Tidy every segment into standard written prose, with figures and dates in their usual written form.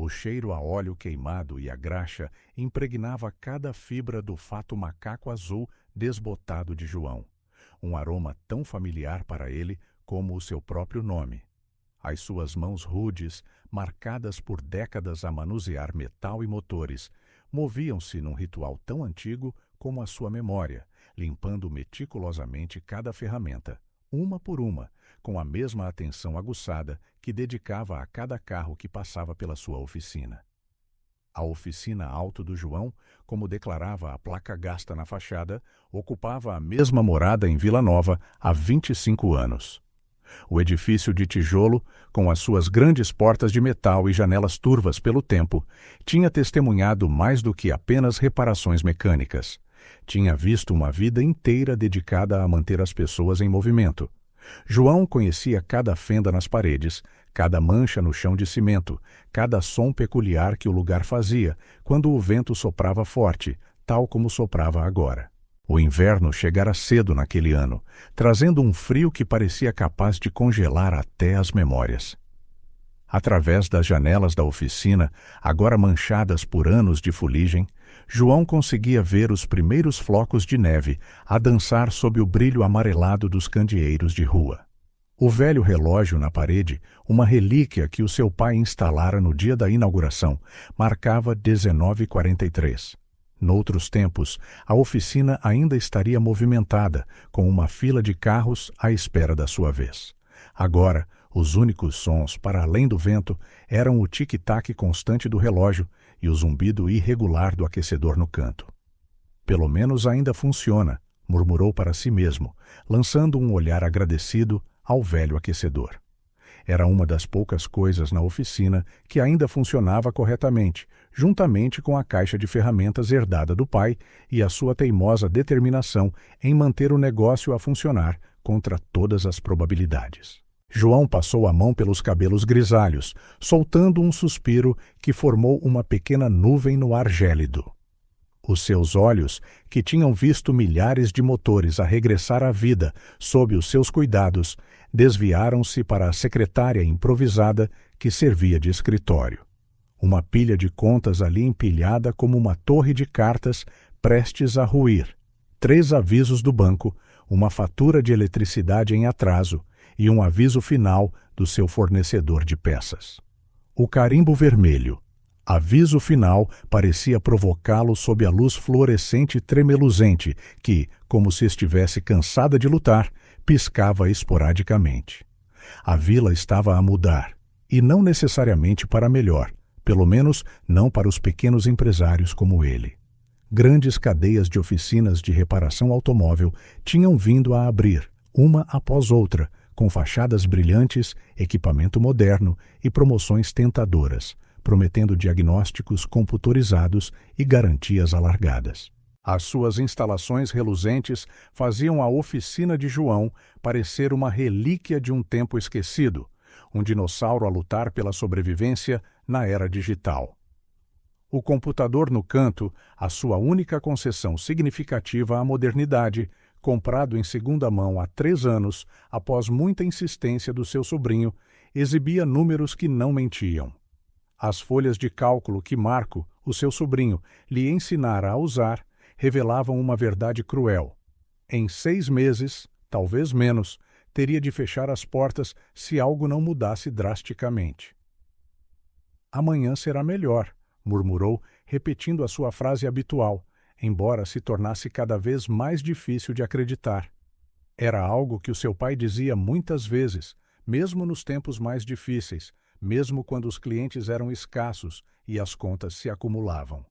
O cheiro a óleo queimado e a graxa impregnava cada fibra do fato macaco azul desbotado de João. Um aroma tão familiar para ele como o seu próprio nome. As suas mãos rudes, marcadas por décadas a manusear metal e motores, moviam-se num ritual tão antigo como a sua memória, limpando meticulosamente cada ferramenta, uma por uma, com a mesma atenção aguçada que dedicava a cada carro que passava pela sua oficina. A oficina Auto do João, como declarava a placa gasta na fachada, ocupava a mesma morada em Vila Nova há 25 anos. O edifício de tijolo, com as suas grandes portas de metal e janelas turvas pelo tempo, tinha testemunhado mais do que apenas reparações mecânicas. Tinha visto uma vida inteira dedicada a manter as pessoas em movimento. João conhecia cada fenda nas paredes, cada mancha no chão de cimento, cada som peculiar que o lugar fazia quando o vento soprava forte, tal como soprava agora. O inverno chegara cedo naquele ano, trazendo um frio que parecia capaz de congelar até as memórias. Através das janelas da oficina, agora manchadas por anos de fuligem, João conseguia ver os primeiros flocos de neve a dançar sob o brilho amarelado dos candeeiros de rua. O velho relógio na parede, uma relíquia que o seu pai instalara no dia da inauguração, marcava 19h43. Noutros tempos, a oficina ainda estaria movimentada, com uma fila de carros à espera da sua vez. Agora, os únicos sons, para além do vento, eram o tic-tac constante do relógio e o zumbido irregular do aquecedor no canto. Pelo menos ainda funciona, murmurou para si mesmo, lançando um olhar agradecido ao velho aquecedor. Era uma das poucas coisas na oficina que ainda funcionava corretamente, juntamente com a caixa de ferramentas herdada do pai e a sua teimosa determinação em manter o negócio a funcionar contra todas as probabilidades. João passou a mão pelos cabelos grisalhos, soltando um suspiro que formou uma pequena nuvem no ar gélido. Os seus olhos, que tinham visto milhares de motores a regressar à vida sob os seus cuidados, desviaram-se para a secretária improvisada que servia de escritório. Uma pilha de contas ali empilhada como uma torre de cartas prestes a ruir, 3 avisos do banco, uma fatura de eletricidade em atraso e um aviso final do seu fornecedor de peças. O carimbo vermelho, aviso final, parecia provocá-lo sob a luz fluorescente tremeluzente que, como se estivesse cansada de lutar, piscava esporadicamente. A vila estava a mudar, e não necessariamente para melhor, pelo menos não para os pequenos empresários como ele. Grandes cadeias de oficinas de reparação automóvel tinham vindo a abrir, uma após outra, com fachadas brilhantes, equipamento moderno e promoções tentadoras, prometendo diagnósticos computadorizados e garantias alargadas. As suas instalações reluzentes faziam a oficina de João parecer uma relíquia de um tempo esquecido, um dinossauro a lutar pela sobrevivência na era digital. O computador no canto, a sua única concessão significativa à modernidade, comprado em segunda mão há 3 anos, após muita insistência do seu sobrinho, exibia números que não mentiam. As folhas de cálculo que Marco, o seu sobrinho, lhe ensinara a usar, revelavam uma verdade cruel. Em 6 meses, talvez menos, teria de fechar as portas se algo não mudasse drasticamente. Amanhã será melhor, murmurou, repetindo a sua frase habitual, embora se tornasse cada vez mais difícil de acreditar. Era algo que o seu pai dizia muitas vezes, mesmo nos tempos mais difíceis, mesmo quando os clientes eram escassos e as contas se acumulavam.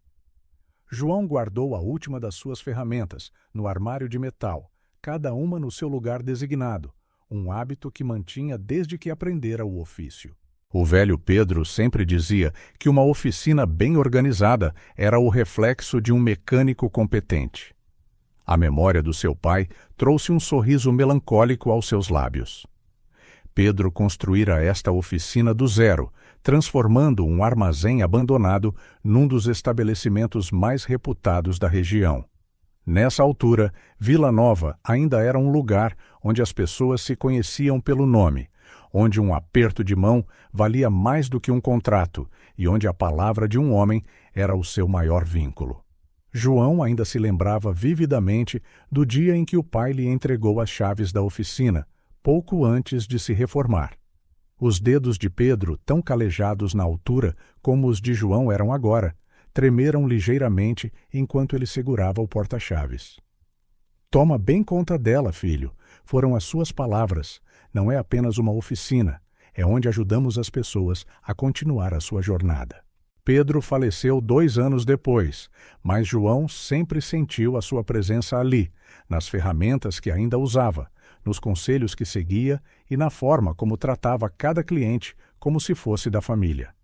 João guardou a última das suas ferramentas, no armário de metal, cada uma no seu lugar designado, um hábito que mantinha desde que aprendera o ofício. O velho Pedro sempre dizia que uma oficina bem organizada era o reflexo de um mecânico competente. A memória do seu pai trouxe um sorriso melancólico aos seus lábios. Pedro construíra esta oficina do zero, transformando um armazém abandonado num dos estabelecimentos mais reputados da região. Nessa altura, Vila Nova ainda era um lugar onde as pessoas se conheciam pelo nome, onde um aperto de mão valia mais do que um contrato e onde a palavra de um homem era o seu maior vínculo. João ainda se lembrava vividamente do dia em que o pai lhe entregou as chaves da oficina, pouco antes de se reformar. Os dedos de Pedro, tão calejados na altura como os de João eram agora, tremeram ligeiramente enquanto ele segurava o porta-chaves. "Toma bem conta dela, filho", foram as suas palavras. "Não é apenas uma oficina, é onde ajudamos as pessoas a continuar a sua jornada." Pedro faleceu 2 anos depois, mas João sempre sentiu a sua presença ali, nas ferramentas que ainda usava, nos conselhos que seguia e na forma como tratava cada cliente como se fosse da família.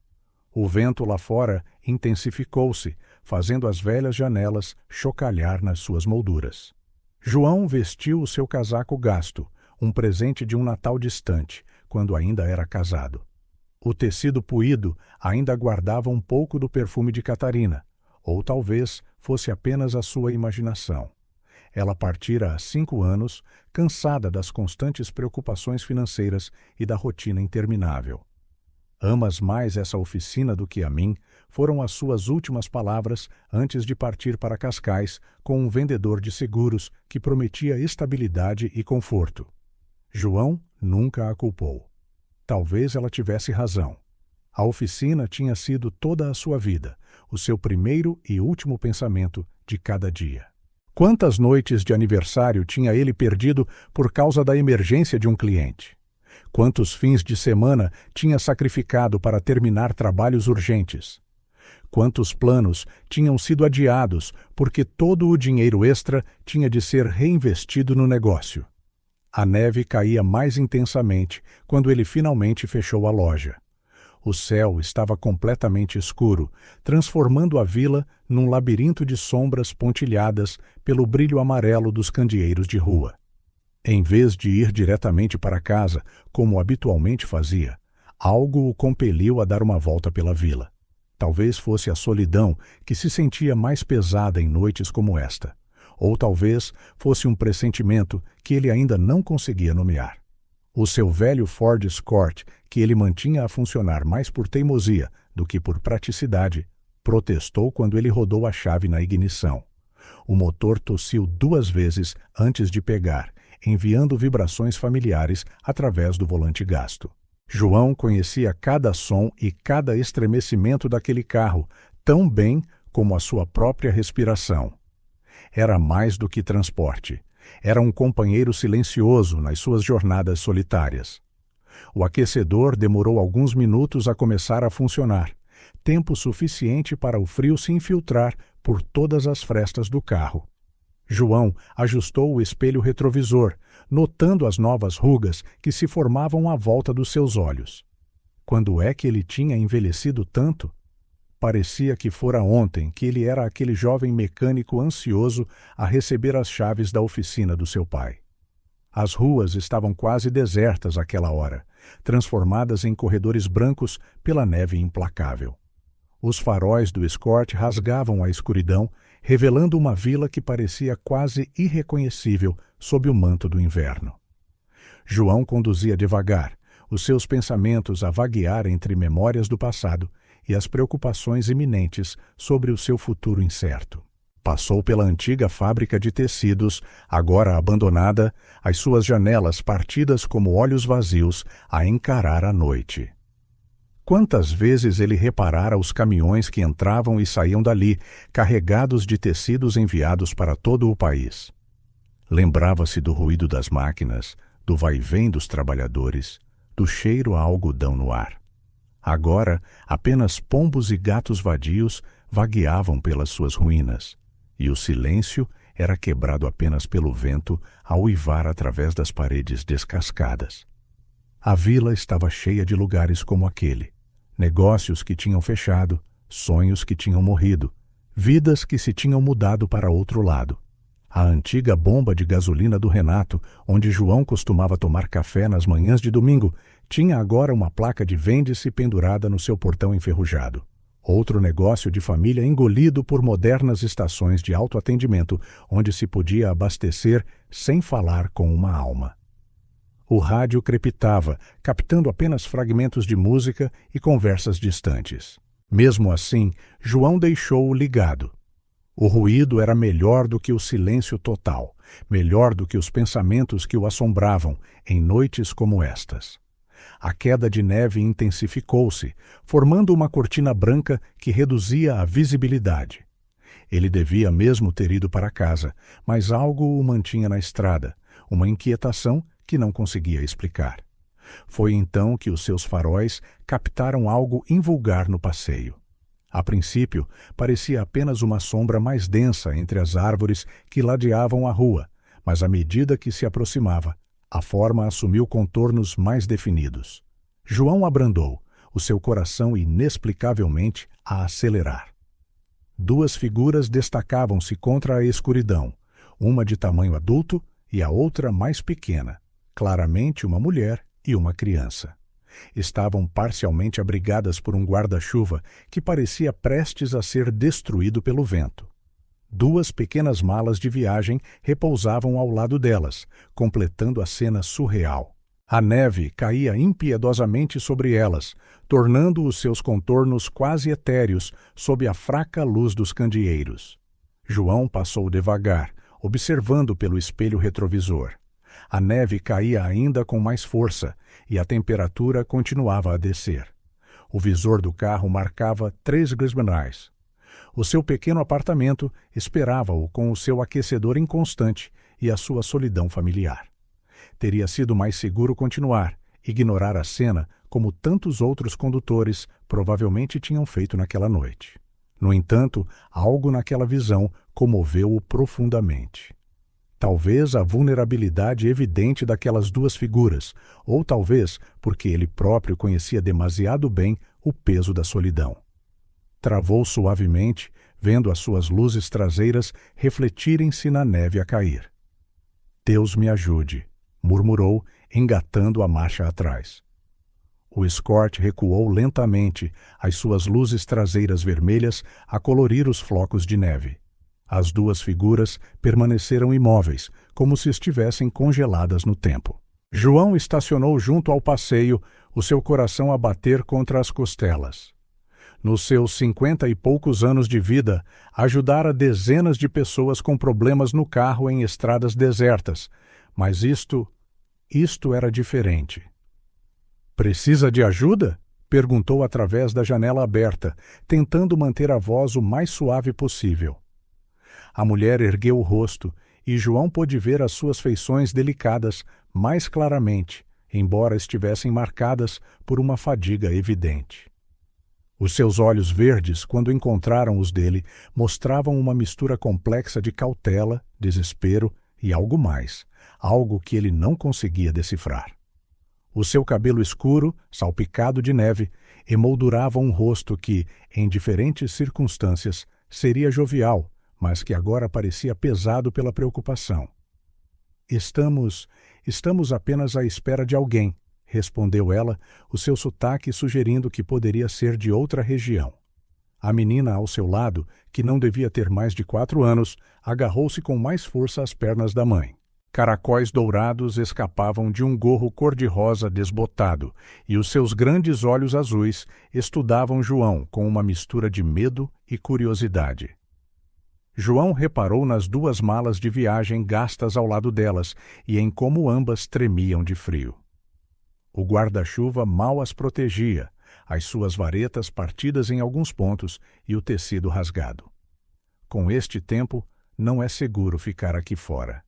O vento lá fora intensificou-se, fazendo as velhas janelas chocalhar nas suas molduras. João vestiu o seu casaco gasto, um presente de um Natal distante, quando ainda era casado. O tecido puído ainda guardava um pouco do perfume de Catarina, ou talvez fosse apenas a sua imaginação. Ela partira há 5 anos, cansada das constantes preocupações financeiras e da rotina interminável. "Amas mais essa oficina do que a mim", foram as suas últimas palavras antes de partir para Cascais com um vendedor de seguros que prometia estabilidade e conforto. João nunca a culpou. Talvez ela tivesse razão. A oficina tinha sido toda a sua vida, o seu primeiro e último pensamento de cada dia. Quantas noites de aniversário tinha ele perdido por causa da emergência de um cliente? Quantos fins de semana tinha sacrificado para terminar trabalhos urgentes? Quantos planos tinham sido adiados porque todo o dinheiro extra tinha de ser reinvestido no negócio? A neve caía mais intensamente quando ele finalmente fechou a loja. O céu estava completamente escuro, transformando a vila num labirinto de sombras pontilhadas pelo brilho amarelo dos candeeiros de rua. Em vez de ir diretamente para casa, como habitualmente fazia, algo o compeliu a dar uma volta pela vila. Talvez fosse a solidão que se sentia mais pesada em noites como esta, ou talvez fosse um pressentimento que ele ainda não conseguia nomear. O seu velho Ford Escort, que ele mantinha a funcionar mais por teimosia do que por praticidade, protestou quando ele rodou a chave na ignição. O motor tossiu 2 vezes antes de pegar, enviando vibrações familiares através do volante gasto. João conhecia cada som e cada estremecimento daquele carro tão bem como a sua própria respiração. Era mais do que transporte. Era um companheiro silencioso nas suas jornadas solitárias. O aquecedor demorou alguns minutos a começar a funcionar, tempo suficiente para o frio se infiltrar por todas as frestas do carro. João ajustou o espelho retrovisor, notando as novas rugas que se formavam à volta dos seus olhos. Quando é que ele tinha envelhecido tanto? Parecia que fora ontem que ele era aquele jovem mecânico ansioso a receber as chaves da oficina do seu pai. As ruas estavam quase desertas àquela hora, transformadas em corredores brancos pela neve implacável. Os faróis do Escort rasgavam a escuridão, revelando uma vila que parecia quase irreconhecível sob o manto do inverno. João conduzia devagar, os seus pensamentos a vaguear entre memórias do passado e as preocupações iminentes sobre o seu futuro incerto. Passou pela antiga fábrica de tecidos, agora abandonada, as suas janelas partidas como olhos vazios a encarar a noite. Quantas vezes ele reparara os caminhões que entravam e saíam dali, carregados de tecidos enviados para todo o país. Lembrava-se do ruído das máquinas, do vai-vem dos trabalhadores, do cheiro a algodão no ar. Agora, apenas pombos e gatos vadios vagueavam pelas suas ruínas, e o silêncio era quebrado apenas pelo vento a uivar através das paredes descascadas. A vila estava cheia de lugares como aquele, negócios que tinham fechado, sonhos que tinham morrido, vidas que se tinham mudado para outro lado. A antiga bomba de gasolina do Renato, onde João costumava tomar café nas manhãs de domingo, tinha agora uma placa de vende-se pendurada no seu portão enferrujado. Outro negócio de família engolido por modernas estações de autoatendimento, onde se podia abastecer sem falar com uma alma. O rádio crepitava, captando apenas fragmentos de música e conversas distantes. Mesmo assim, João deixou-o ligado. O ruído era melhor do que o silêncio total, melhor do que os pensamentos que o assombravam em noites como estas. A queda de neve intensificou-se, formando uma cortina branca que reduzia a visibilidade. Ele devia mesmo ter ido para casa, mas algo o mantinha na estrada, uma inquietação que não conseguia explicar. Foi então que os seus faróis captaram algo invulgar no passeio. A princípio, parecia apenas uma sombra mais densa entre as árvores que ladeavam a rua, mas à medida que se aproximava, a forma assumiu contornos mais definidos. João abrandou, o seu coração inexplicavelmente a acelerar. Duas figuras destacavam-se contra a escuridão, uma de tamanho adulto e a outra mais pequena, claramente uma mulher e uma criança. Estavam parcialmente abrigadas por um guarda-chuva que parecia prestes a ser destruído pelo vento. Duas pequenas malas de viagem repousavam ao lado delas, completando a cena surreal. A neve caía impiedosamente sobre elas, tornando os seus contornos quase etéreos sob a fraca luz dos candeeiros. João passou devagar, observando pelo espelho retrovisor. A neve caía ainda com mais força e a temperatura continuava a descer. O visor do carro marcava 3 graus. O seu pequeno apartamento esperava-o com o seu aquecedor inconstante e a sua solidão familiar. Teria sido mais seguro continuar, ignorar a cena como tantos outros condutores provavelmente tinham feito naquela noite. No entanto, algo naquela visão comoveu-o profundamente. Talvez a vulnerabilidade evidente daquelas duas figuras, ou talvez porque ele próprio conhecia demasiado bem o peso da solidão. Travou suavemente, vendo as suas luzes traseiras refletirem-se na neve a cair. "Deus me ajude", murmurou, engatando a marcha atrás. O Escort recuou lentamente, as suas luzes traseiras vermelhas a colorir os flocos de neve. As duas figuras permaneceram imóveis, como se estivessem congeladas no tempo. João estacionou junto ao passeio, o seu coração a bater contra as costelas. Nos seus 50 e poucos anos de vida, ajudara dezenas de pessoas com problemas no carro em estradas desertas, mas isto era diferente. "Precisa de ajuda?" perguntou através da janela aberta, tentando manter a voz o mais suave possível. A mulher ergueu o rosto e João pôde ver as suas feições delicadas mais claramente, embora estivessem marcadas por uma fadiga evidente. Os seus olhos verdes, quando encontraram os dele, mostravam uma mistura complexa de cautela, desespero e algo mais, algo que ele não conseguia decifrar. O seu cabelo escuro, salpicado de neve, emoldurava um rosto que, em diferentes circunstâncias, seria jovial, mas que agora parecia pesado pela preocupação. Estamos apenas à espera de alguém", respondeu ela, o seu sotaque sugerindo que poderia ser de outra região. A menina ao seu lado, que não devia ter mais de 4 anos, agarrou-se com mais força às pernas da mãe. Caracóis dourados escapavam de um gorro cor-de-rosa desbotado, e os seus grandes olhos azuis estudavam João com uma mistura de medo e curiosidade. João reparou nas 2 malas de viagem gastas ao lado delas e em como ambas tremiam de frio. O guarda-chuva mal as protegia, as suas varetas partidas em alguns pontos e o tecido rasgado. Com este tempo, não é seguro ficar aqui fora.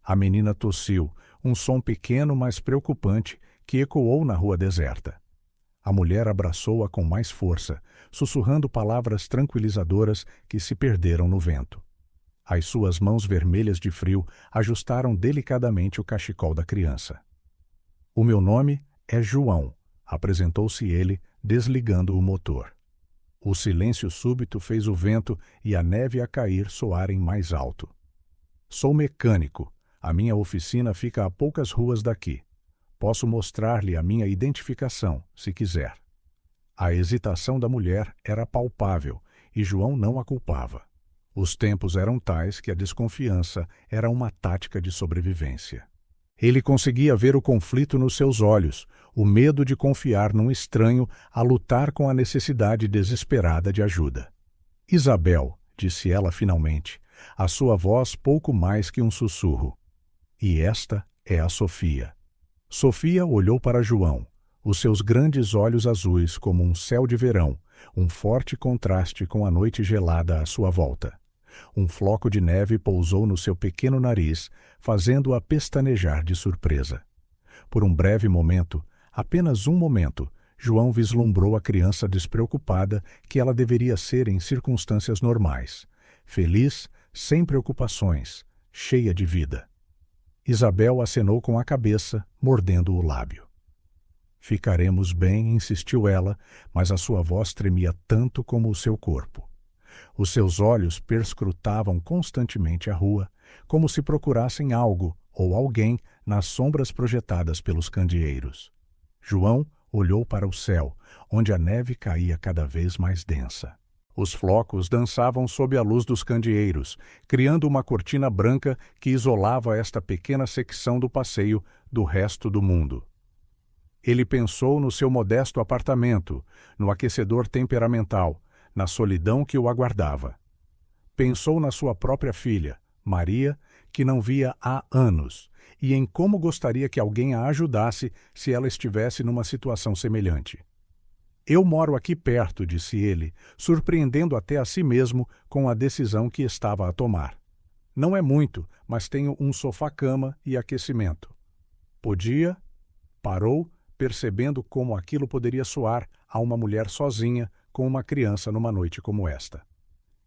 A menina tossiu, um som pequeno mas preocupante que ecoou na rua deserta. A mulher abraçou-a com mais força, sussurrando palavras tranquilizadoras que se perderam no vento. As suas mãos vermelhas de frio ajustaram delicadamente o cachecol da criança. "O meu nome é João", apresentou-se ele, desligando o motor. O silêncio súbito fez o vento e a neve a cair soarem mais alto. "Sou mecânico. A minha oficina fica a poucas ruas daqui. Posso mostrar-lhe a minha identificação, se quiser." A hesitação da mulher era palpável e João não a culpava. Os tempos eram tais que a desconfiança era uma tática de sobrevivência. Ele conseguia ver o conflito nos seus olhos, o medo de confiar num estranho a lutar com a necessidade desesperada de ajuda. Isabel, disse ela finalmente, a sua voz pouco mais que um sussurro. E esta é a Sofia. Sofia olhou para João, os seus grandes olhos azuis como um céu de verão, um forte contraste com a noite gelada à sua volta. Um floco de neve pousou no seu pequeno nariz, fazendo-a pestanejar de surpresa. Por um breve momento, apenas um momento, João vislumbrou a criança despreocupada que ela deveria ser em circunstâncias normais, feliz, sem preocupações, cheia de vida. Isabel acenou com a cabeça, mordendo o lábio. Ficaremos bem, insistiu ela, mas a sua voz tremia tanto como o seu corpo. Os seus olhos perscrutavam constantemente a rua, como se procurassem algo ou alguém nas sombras projetadas pelos candeeiros. João olhou para o céu, onde a neve caía cada vez mais densa. Os flocos dançavam sob a luz dos candeeiros, criando uma cortina branca que isolava esta pequena secção do passeio do resto do mundo. Ele pensou no seu modesto apartamento, no aquecedor temperamental, na solidão que o aguardava. Pensou na sua própria filha, Maria, que não via há anos, e em como gostaria que alguém a ajudasse se ela estivesse numa situação semelhante. Eu moro aqui perto, disse ele, surpreendendo até a si mesmo com a decisão que estava a tomar. Não é muito, mas tenho um sofá-cama e aquecimento. Podia? Parou, percebendo como aquilo poderia soar a uma mulher sozinha com uma criança numa noite como esta.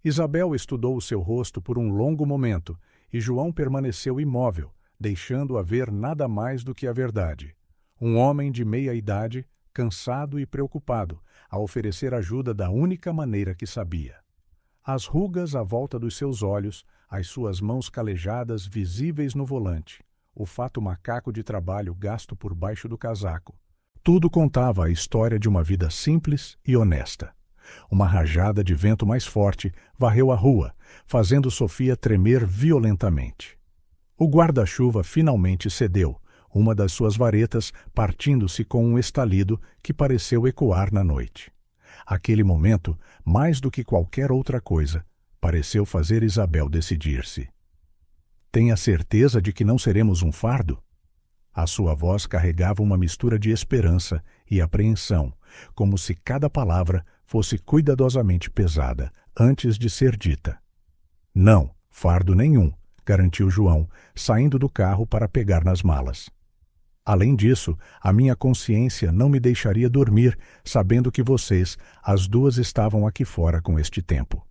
Isabel estudou o seu rosto por um longo momento e João permaneceu imóvel, deixando-a ver nada mais do que a verdade. Um homem de meia idade, cansado e preocupado, a oferecer ajuda da única maneira que sabia. As rugas à volta dos seus olhos, as suas mãos calejadas visíveis no volante, o fato macaco de trabalho gasto por baixo do casaco. Tudo contava a história de uma vida simples e honesta. Uma rajada de vento mais forte varreu a rua, fazendo Sofia tremer violentamente. O guarda-chuva finalmente cedeu, uma das suas varetas partindo-se com um estalido que pareceu ecoar na noite. Aquele momento, mais do que qualquer outra coisa, pareceu fazer Isabel decidir-se. Tenha certeza de que não seremos um fardo? A sua voz carregava uma mistura de esperança e apreensão, como se cada palavra fosse cuidadosamente pesada antes de ser dita. Não, fardo nenhum, garantiu João, saindo do carro para pegar nas malas. Além disso, a minha consciência não me deixaria dormir, sabendo que vocês, as duas, estavam aqui fora com este tempo.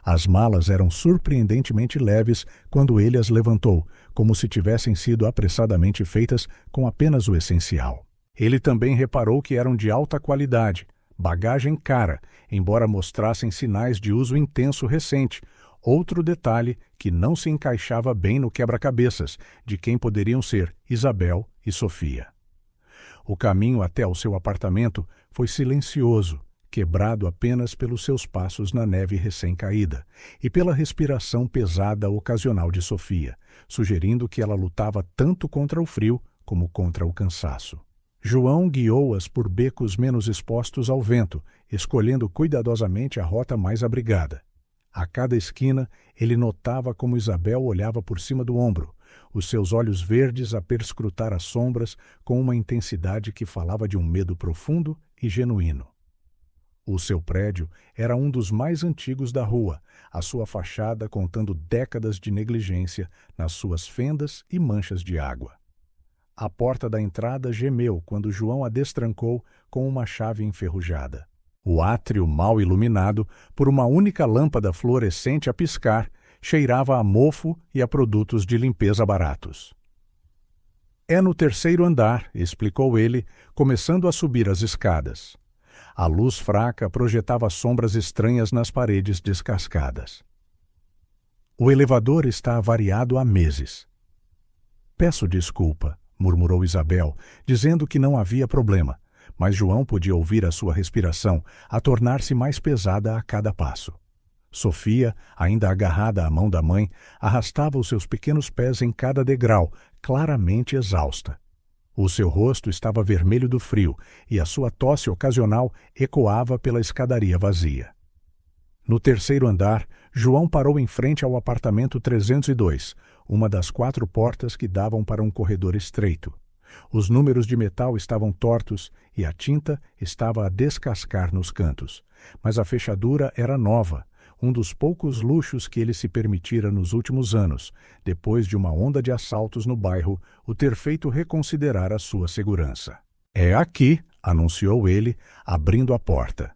As malas eram surpreendentemente leves quando ele as levantou, como se tivessem sido apressadamente feitas com apenas o essencial. Ele também reparou que eram de alta qualidade, bagagem cara, embora mostrassem sinais de uso intenso recente, outro detalhe que não se encaixava bem no quebra-cabeças, de quem poderiam ser Isabel e Sofia. O caminho até ao seu apartamento foi silencioso, quebrado apenas pelos seus passos na neve recém-caída e pela respiração pesada ocasional de Sofia, sugerindo que ela lutava tanto contra o frio como contra o cansaço. João guiou-as por becos menos expostos ao vento, escolhendo cuidadosamente a rota mais abrigada. A cada esquina, ele notava como Isabel olhava por cima do ombro, os seus olhos verdes a perscrutar as sombras com uma intensidade que falava de um medo profundo e genuíno. O seu prédio era um dos mais antigos da rua, a sua fachada contando décadas de negligência nas suas fendas e manchas de água. A porta da entrada gemeu quando João a destrancou com uma chave enferrujada. O átrio mal iluminado por uma única lâmpada fluorescente a piscar cheirava a mofo e a produtos de limpeza baratos. É no terceiro andar, explicou ele, começando a subir as escadas. A luz fraca projetava sombras estranhas nas paredes descascadas. O elevador está avariado há meses. Peço desculpa, murmurou Isabel, dizendo que não havia problema, mas João podia ouvir a sua respiração a tornar-se mais pesada a cada passo. Sofia, ainda agarrada à mão da mãe, arrastava os seus pequenos pés em cada degrau, claramente exausta. O seu rosto estava vermelho do frio e a sua tosse ocasional ecoava pela escadaria vazia. No terceiro andar, João parou em frente ao apartamento 302, uma das 4 portas que davam para um corredor estreito. Os números de metal estavam tortos e a tinta estava a descascar nos cantos, mas a fechadura era nova, um dos poucos luxos que ele se permitira nos últimos anos, depois de uma onda de assaltos no bairro o ter feito reconsiderar a sua segurança. "É aqui", anunciou ele, abrindo a porta.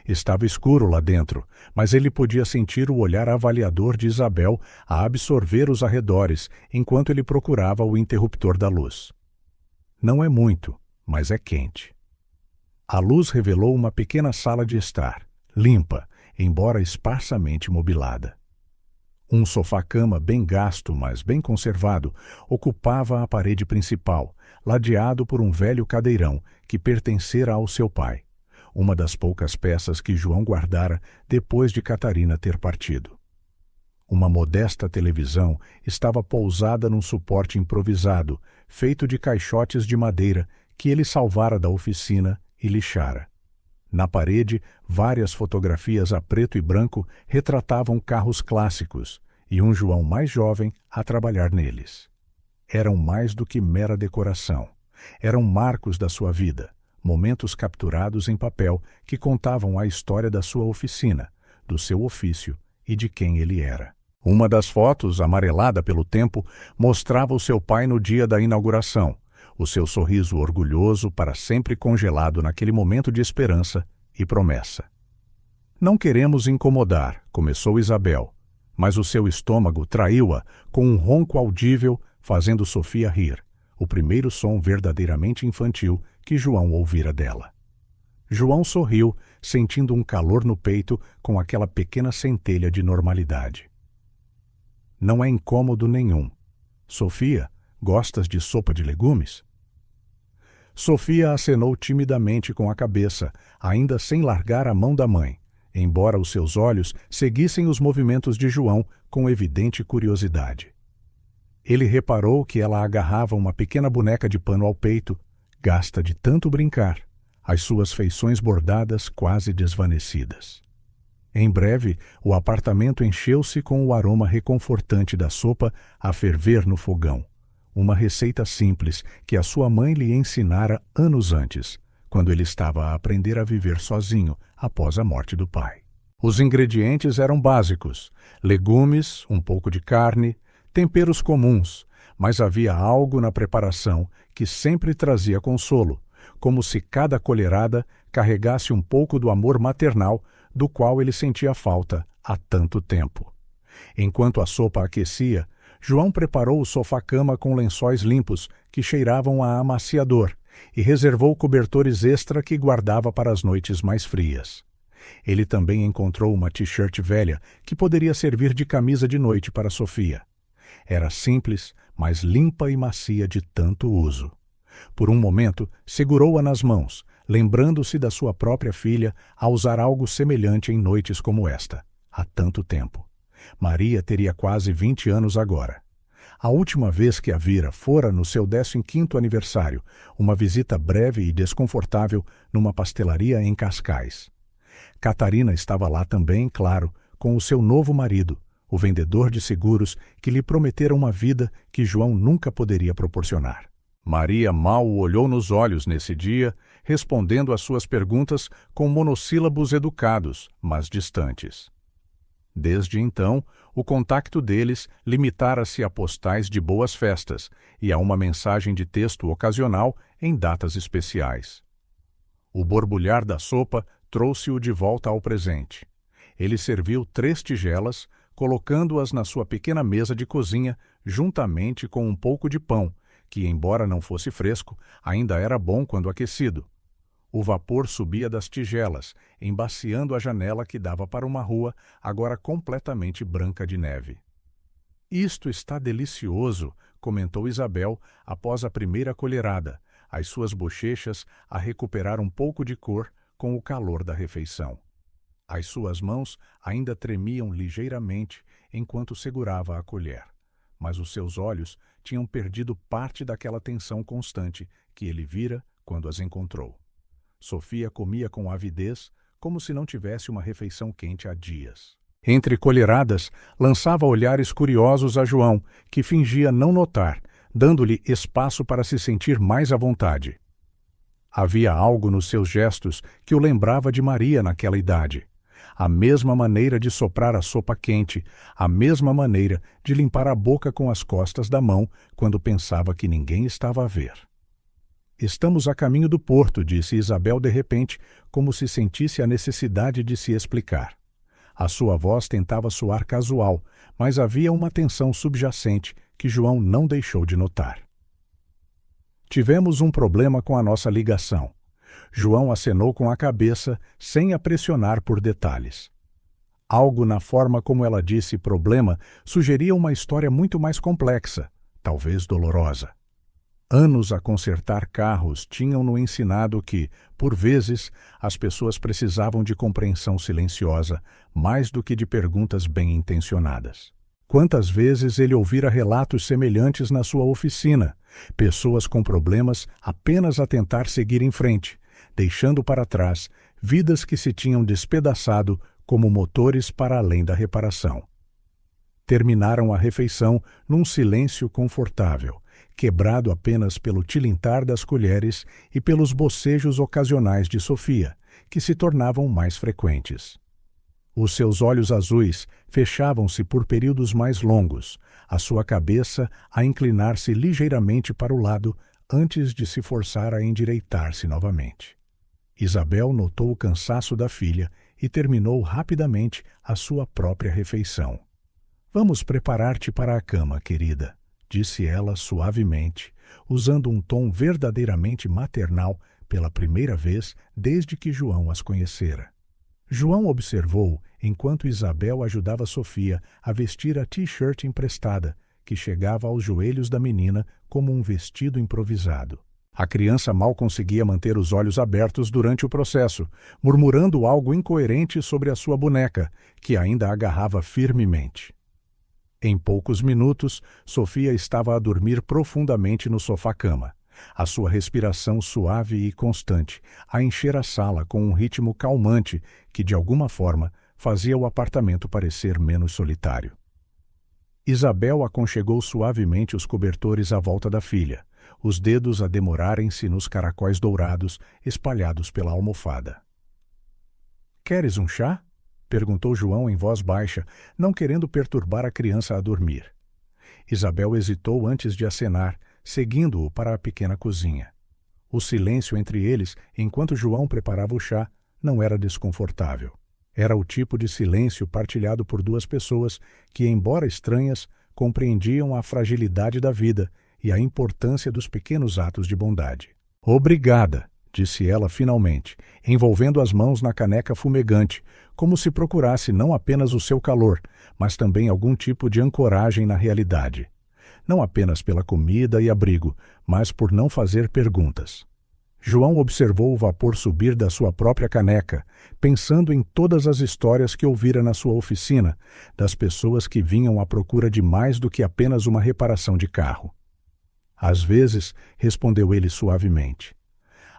Estava escuro lá dentro, mas ele podia sentir o olhar avaliador de Isabel a absorver os arredores enquanto ele procurava o interruptor da luz. Não é muito, mas é quente. A luz revelou uma pequena sala de estar, limpa, embora esparsamente mobilada. Um sofá-cama bem gasto, mas bem conservado, ocupava a parede principal, ladeado por um velho cadeirão que pertencera ao seu pai, uma das poucas peças que João guardara depois de Catarina ter partido. Uma modesta televisão estava pousada num suporte improvisado, feito de caixotes de madeira que ele salvara da oficina e lixara. Na parede, várias fotografias a preto e branco retratavam carros clássicos e um João mais jovem a trabalhar neles. Eram mais do que mera decoração. Eram marcos da sua vida, momentos capturados em papel que contavam a história da sua oficina, do seu ofício e de quem ele era. Uma das fotos, amarelada pelo tempo, mostrava o seu pai no dia da inauguração, o seu sorriso orgulhoso para sempre congelado naquele momento de esperança e promessa. "Não queremos incomodar", começou Isabel, mas o seu estômago traiu-a com um ronco audível, fazendo Sofia rir, o primeiro som verdadeiramente infantil que João ouvira dela. João sorriu, sentindo um calor no peito com aquela pequena centelha de normalidade. "Não é incômodo nenhum. Sofia, gostas de sopa de legumes?" Sofia acenou timidamente com a cabeça, ainda sem largar a mão da mãe, embora os seus olhos seguissem os movimentos de João com evidente curiosidade. Ele reparou que ela agarrava uma pequena boneca de pano ao peito, gasta de tanto brincar, as suas feições bordadas quase desvanecidas. Em breve, o apartamento encheu-se com o aroma reconfortante da sopa a ferver no fogão, uma receita simples que a sua mãe lhe ensinara anos antes, quando ele estava a aprender a viver sozinho após a morte do pai. Os ingredientes eram básicos: legumes, um pouco de carne, temperos comuns, mas havia algo na preparação que sempre trazia consolo, como se cada colherada carregasse um pouco do amor maternal do qual ele sentia falta há tanto tempo. Enquanto a sopa aquecia, João preparou o sofá-cama com lençóis limpos que cheiravam a amaciador e reservou cobertores extra que guardava para as noites mais frias. Ele também encontrou uma t-shirt velha que poderia servir de camisa de noite para Sofia. Era simples, mas limpa e macia de tanto uso. Por um momento, segurou-a nas mãos, lembrando-se da sua própria filha a usar algo semelhante em noites como esta, há tanto tempo. Maria teria quase 20 anos agora. A última vez que a vira fora no seu 15º aniversário, uma visita breve e desconfortável numa pastelaria em Cascais. Catarina estava lá também, claro, com o seu novo marido, o vendedor de seguros que lhe prometera uma vida que João nunca poderia proporcionar. Maria mal o olhou nos olhos nesse dia, respondendo às suas perguntas com monossílabos educados, mas distantes. Desde então, o contacto deles limitara-se a postais de boas festas e a uma mensagem de texto ocasional em datas especiais. O borbulhar da sopa trouxe-o de volta ao presente. Ele serviu 3 tigelas, colocando-as na sua pequena mesa de cozinha, juntamente com um pouco de pão, que, embora não fosse fresco, ainda era bom quando aquecido. O vapor subia das tigelas, embaciando a janela que dava para uma rua, agora completamente branca de neve. "Isto está delicioso", comentou Isabel após a primeira colherada, as suas bochechas a recuperar um pouco de cor com o calor da refeição. As suas mãos ainda tremiam ligeiramente enquanto segurava a colher, mas os seus olhos tinham perdido parte daquela tensão constante que ele vira quando as encontrou. Sofia comia com avidez, como se não tivesse uma refeição quente há dias. Entre colheradas, lançava olhares curiosos a João, que fingia não notar, dando-lhe espaço para se sentir mais à vontade. Havia algo nos seus gestos que o lembrava de Maria naquela idade. A mesma maneira de soprar a sopa quente, a mesma maneira de limpar a boca com as costas da mão quando pensava que ninguém estava a ver. Estamos a caminho do porto, disse Isabel de repente, como se sentisse a necessidade de se explicar. A sua voz tentava soar casual, mas havia uma tensão subjacente que João não deixou de notar. Tivemos um problema com a nossa ligação. João acenou com a cabeça, sem a pressionar por detalhes. Algo na forma como ela disse problema sugeria uma história muito mais complexa, talvez dolorosa. Anos a consertar carros tinham-no ensinado que, por vezes, as pessoas precisavam de compreensão silenciosa, mais do que de perguntas bem-intencionadas. Quantas vezes ele ouvira relatos semelhantes na sua oficina, pessoas com problemas apenas a tentar seguir em frente, deixando para trás vidas que se tinham despedaçado como motores para além da reparação. Terminaram a refeição num silêncio confortável, quebrado apenas pelo tilintar das colheres e pelos bocejos ocasionais de Sofia, que se tornavam mais frequentes. Os seus olhos azuis fechavam-se por períodos mais longos, a sua cabeça a inclinar-se ligeiramente para o lado antes de se forçar a endireitar-se novamente. Isabel notou o cansaço da filha e terminou rapidamente a sua própria refeição. "Vamos preparar-te para a cama, querida", disse ela suavemente, usando um tom verdadeiramente maternal pela primeira vez desde que João as conhecera. João observou enquanto Isabel ajudava Sofia a vestir a t-shirt emprestada, que chegava aos joelhos da menina como um vestido improvisado. A criança mal conseguia manter os olhos abertos durante o processo, murmurando algo incoerente sobre a sua boneca, que ainda agarrava firmemente. Em poucos minutos, Sofia estava a dormir profundamente no sofá-cama, a sua respiração suave e constante, a encher a sala com um ritmo calmante que, de alguma forma, fazia o apartamento parecer menos solitário. Isabel aconchegou suavemente os cobertores à volta da filha, os dedos a demorarem-se nos caracóis dourados espalhados pela almofada. "Queres um chá?" perguntou João em voz baixa, não querendo perturbar a criança a dormir. Isabel hesitou antes de acenar, seguindo-o para a pequena cozinha. O silêncio entre eles, enquanto João preparava o chá, não era desconfortável. Era o tipo de silêncio partilhado por duas pessoas que, embora estranhas, compreendiam a fragilidade da vida e a importância dos pequenos atos de bondade. "Obrigada", disse ela finalmente, envolvendo as mãos na caneca fumegante, como se procurasse não apenas o seu calor, mas também algum tipo de ancoragem na realidade. Não apenas pela comida e abrigo, mas por não fazer perguntas. João observou o vapor subir da sua própria caneca, pensando em todas as histórias que ouvira na sua oficina, das pessoas que vinham à procura de mais do que apenas uma reparação de carro. "Às vezes", respondeu ele suavemente,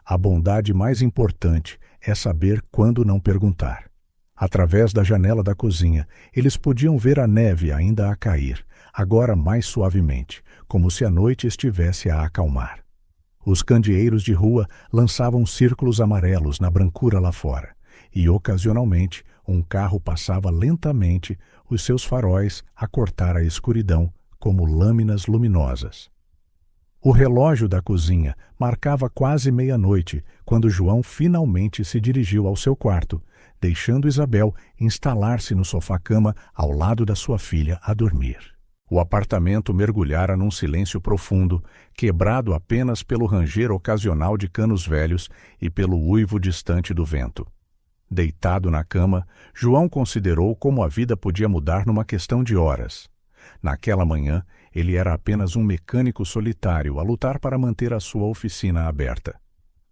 "a bondade mais importante é saber quando não perguntar." Através da janela da cozinha, eles podiam ver a neve ainda a cair, agora mais suavemente, como se a noite estivesse a acalmar. Os candeeiros de rua lançavam círculos amarelos na brancura lá fora, e ocasionalmente um carro passava lentamente, os seus faróis a cortar a escuridão como lâminas luminosas. O relógio da cozinha marcava quase meia-noite quando João finalmente se dirigiu ao seu quarto, deixando Isabel instalar-se no sofá-cama ao lado da sua filha a dormir. O apartamento mergulhara num silêncio profundo, quebrado apenas pelo ranger ocasional de canos velhos e pelo uivo distante do vento. Deitado na cama, João considerou como a vida podia mudar numa questão de horas. Naquela manhã, ele era apenas um mecânico solitário a lutar para manter a sua oficina aberta.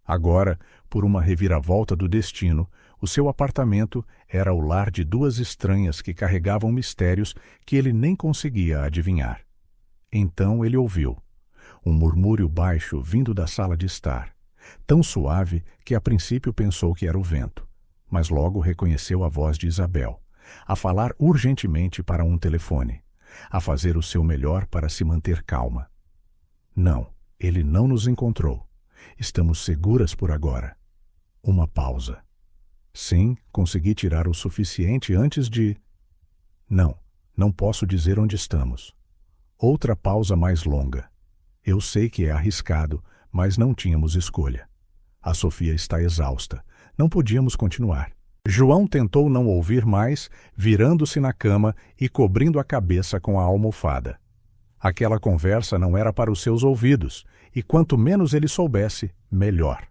Agora, por uma reviravolta do destino, O seu apartamento era o lar de duas estranhas que carregavam mistérios que ele nem conseguia adivinhar. Então ele ouviu um murmúrio baixo vindo da sala de estar, tão suave que a princípio pensou que era o vento, mas logo reconheceu a voz de Isabel, a falar urgentemente para um telefone, a fazer o seu melhor para se manter calma. Não, ele não nos encontrou. Estamos seguras por agora. Uma pausa. Sim, consegui tirar o suficiente antes de... Não, não posso dizer onde estamos. Outra pausa mais longa. Eu sei que é arriscado, mas não tínhamos escolha. A Sofia está exausta. Não podíamos continuar. João tentou não ouvir mais, virando-se na cama e cobrindo a cabeça com a almofada. Aquela conversa não era para os seus ouvidos, e quanto menos ele soubesse, melhor.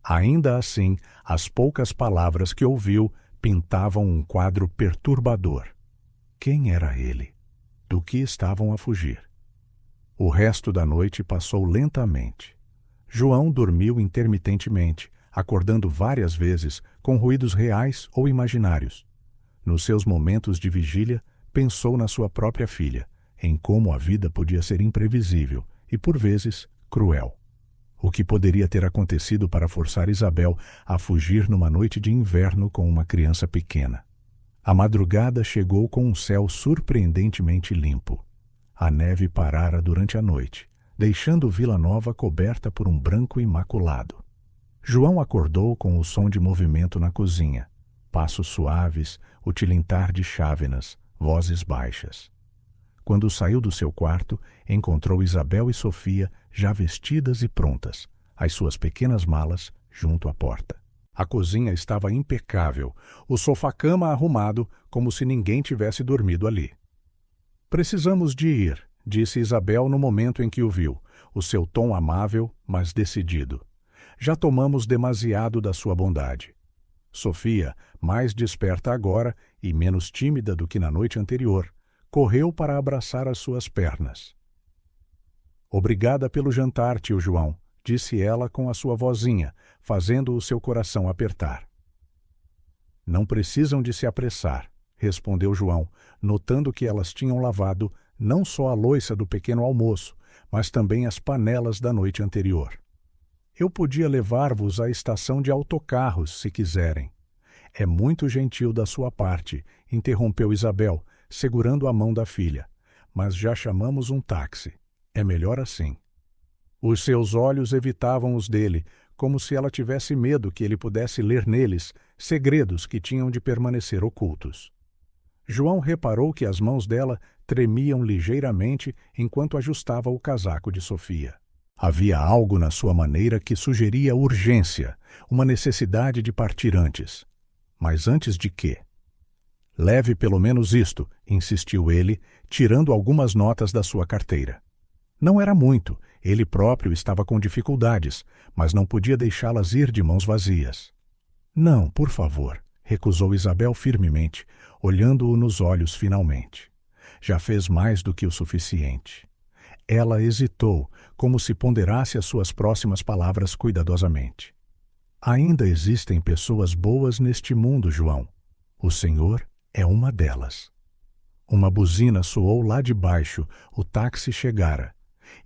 Ainda assim, as poucas palavras que ouviu pintavam um quadro perturbador. Quem era ele? Do que estavam a fugir? O resto da noite passou lentamente. João dormiu intermitentemente, acordando várias vezes com ruídos reais ou imaginários. Nos seus momentos de vigília, pensou na sua própria filha, em como a vida podia ser imprevisível e, por vezes, cruel. O que poderia ter acontecido para forçar Isabel a fugir numa noite de inverno com uma criança pequena? A madrugada chegou com um céu surpreendentemente limpo. A neve parara durante a noite, deixando Vila Nova coberta por um branco imaculado. João acordou com o som de movimento na cozinha, passos suaves, o tilintar de chávenas, vozes baixas. Quando saiu do seu quarto, encontrou Isabel e Sofia já vestidas e prontas, as suas pequenas malas junto à porta. A cozinha estava impecável, o sofá-cama arrumado como se ninguém tivesse dormido ali. Precisamos de ir, disse Isabel no momento em que o viu, o seu tom amável, mas decidido. Já tomamos demasiado da sua bondade. Sofia, mais desperta agora e menos tímida do que na noite anterior, correu para abraçar as suas pernas. Obrigada pelo jantar, tio João, disse ela com a sua vozinha, fazendo o seu coração apertar. Não precisam de se apressar, respondeu João, notando que elas tinham lavado não só a louça do pequeno almoço, mas também as panelas da noite anterior. Eu podia levar-vos à estação de autocarros, se quiserem. É muito gentil da sua parte, interrompeu Isabel, segurando a mão da filha. Mas já chamamos um táxi. É melhor assim. Os seus olhos evitavam os dele, como se ela tivesse medo que ele pudesse ler neles segredos que tinham de permanecer ocultos. João reparou que as mãos dela tremiam ligeiramente enquanto ajustava o casaco de Sofia. Havia algo na sua maneira que sugeria urgência, uma necessidade de partir antes. Mas antes de quê? Leve pelo menos isto, insistiu ele, tirando algumas notas da sua carteira. Não era muito, ele próprio estava com dificuldades, mas não podia deixá-las ir de mãos vazias. Não, por favor, recusou Isabel firmemente, olhando-o nos olhos finalmente. Já fez mais do que o suficiente. Ela hesitou, como se ponderasse as suas próximas palavras cuidadosamente. Ainda existem pessoas boas neste mundo, João. O Senhor é uma delas. Uma buzina soou lá de baixo, o táxi chegara.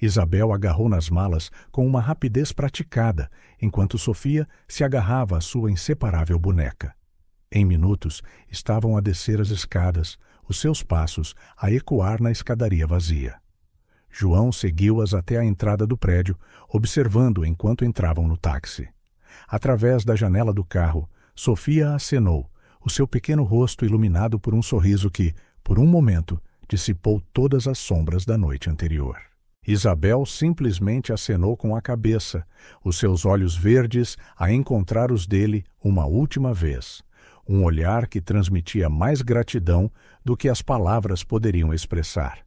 Isabel agarrou nas malas com uma rapidez praticada, enquanto Sofia se agarrava à sua inseparável boneca. Em minutos, estavam a descer as escadas, os seus passos a ecoar na escadaria vazia. João seguiu-as até a entrada do prédio, observando enquanto entravam no táxi. Através da janela do carro, Sofia acenou, o seu pequeno rosto iluminado por um sorriso que, por um momento, dissipou todas as sombras da noite anterior. Isabel simplesmente acenou com a cabeça, os seus olhos verdes a encontrar os dele uma última vez, um olhar que transmitia mais gratidão do que as palavras poderiam expressar.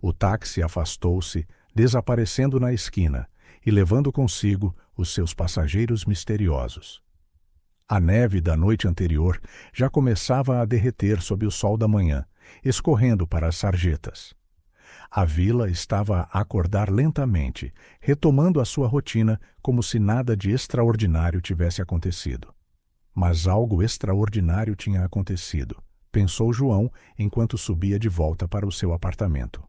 O táxi afastou-se, desaparecendo na esquina e levando consigo os seus passageiros misteriosos. A neve da noite anterior já começava a derreter sob o sol da manhã, escorrendo para as sarjetas. A vila estava a acordar lentamente, retomando a sua rotina como se nada de extraordinário tivesse acontecido. Mas algo extraordinário tinha acontecido, pensou João enquanto subia de volta para o seu apartamento.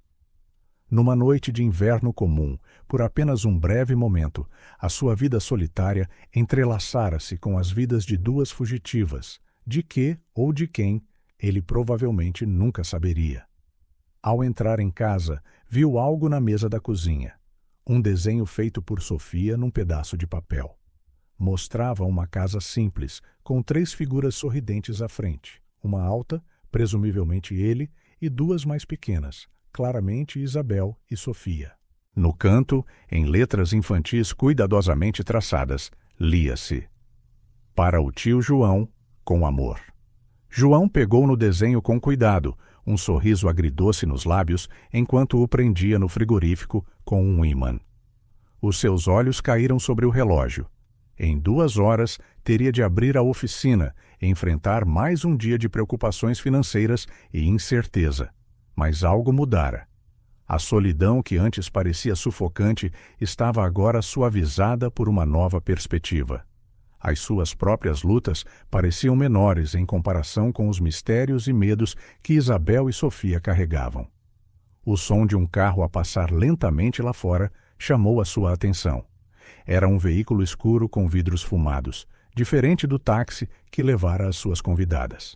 Numa noite de inverno comum, por apenas um breve momento, a sua vida solitária entrelaçara-se com as vidas de duas fugitivas, de que ou de quem ele provavelmente nunca saberia. Ao entrar em casa, viu algo na mesa da cozinha. Um desenho feito por Sofia num pedaço de papel. Mostrava uma casa simples, com 3 figuras sorridentes à frente. Uma alta, presumivelmente ele, e 2 mais pequenas, claramente Isabel e Sofia. No canto, em letras infantis cuidadosamente traçadas, lia-se: Para o tio João, com amor. João pegou no desenho com cuidado, um sorriso agridoce nos lábios, enquanto o prendia no frigorífico com um ímã. Os seus olhos caíram sobre o relógio. Em 2 horas, teria de abrir a oficina e enfrentar mais um dia de preocupações financeiras e incerteza. Mas algo mudara. A solidão que antes parecia sufocante estava agora suavizada por uma nova perspectiva. As suas próprias lutas pareciam menores em comparação com os mistérios e medos que Isabel e Sofia carregavam. O som de um carro a passar lentamente lá fora chamou a sua atenção. Era um veículo escuro com vidros fumados, diferente do táxi que levara as suas convidadas.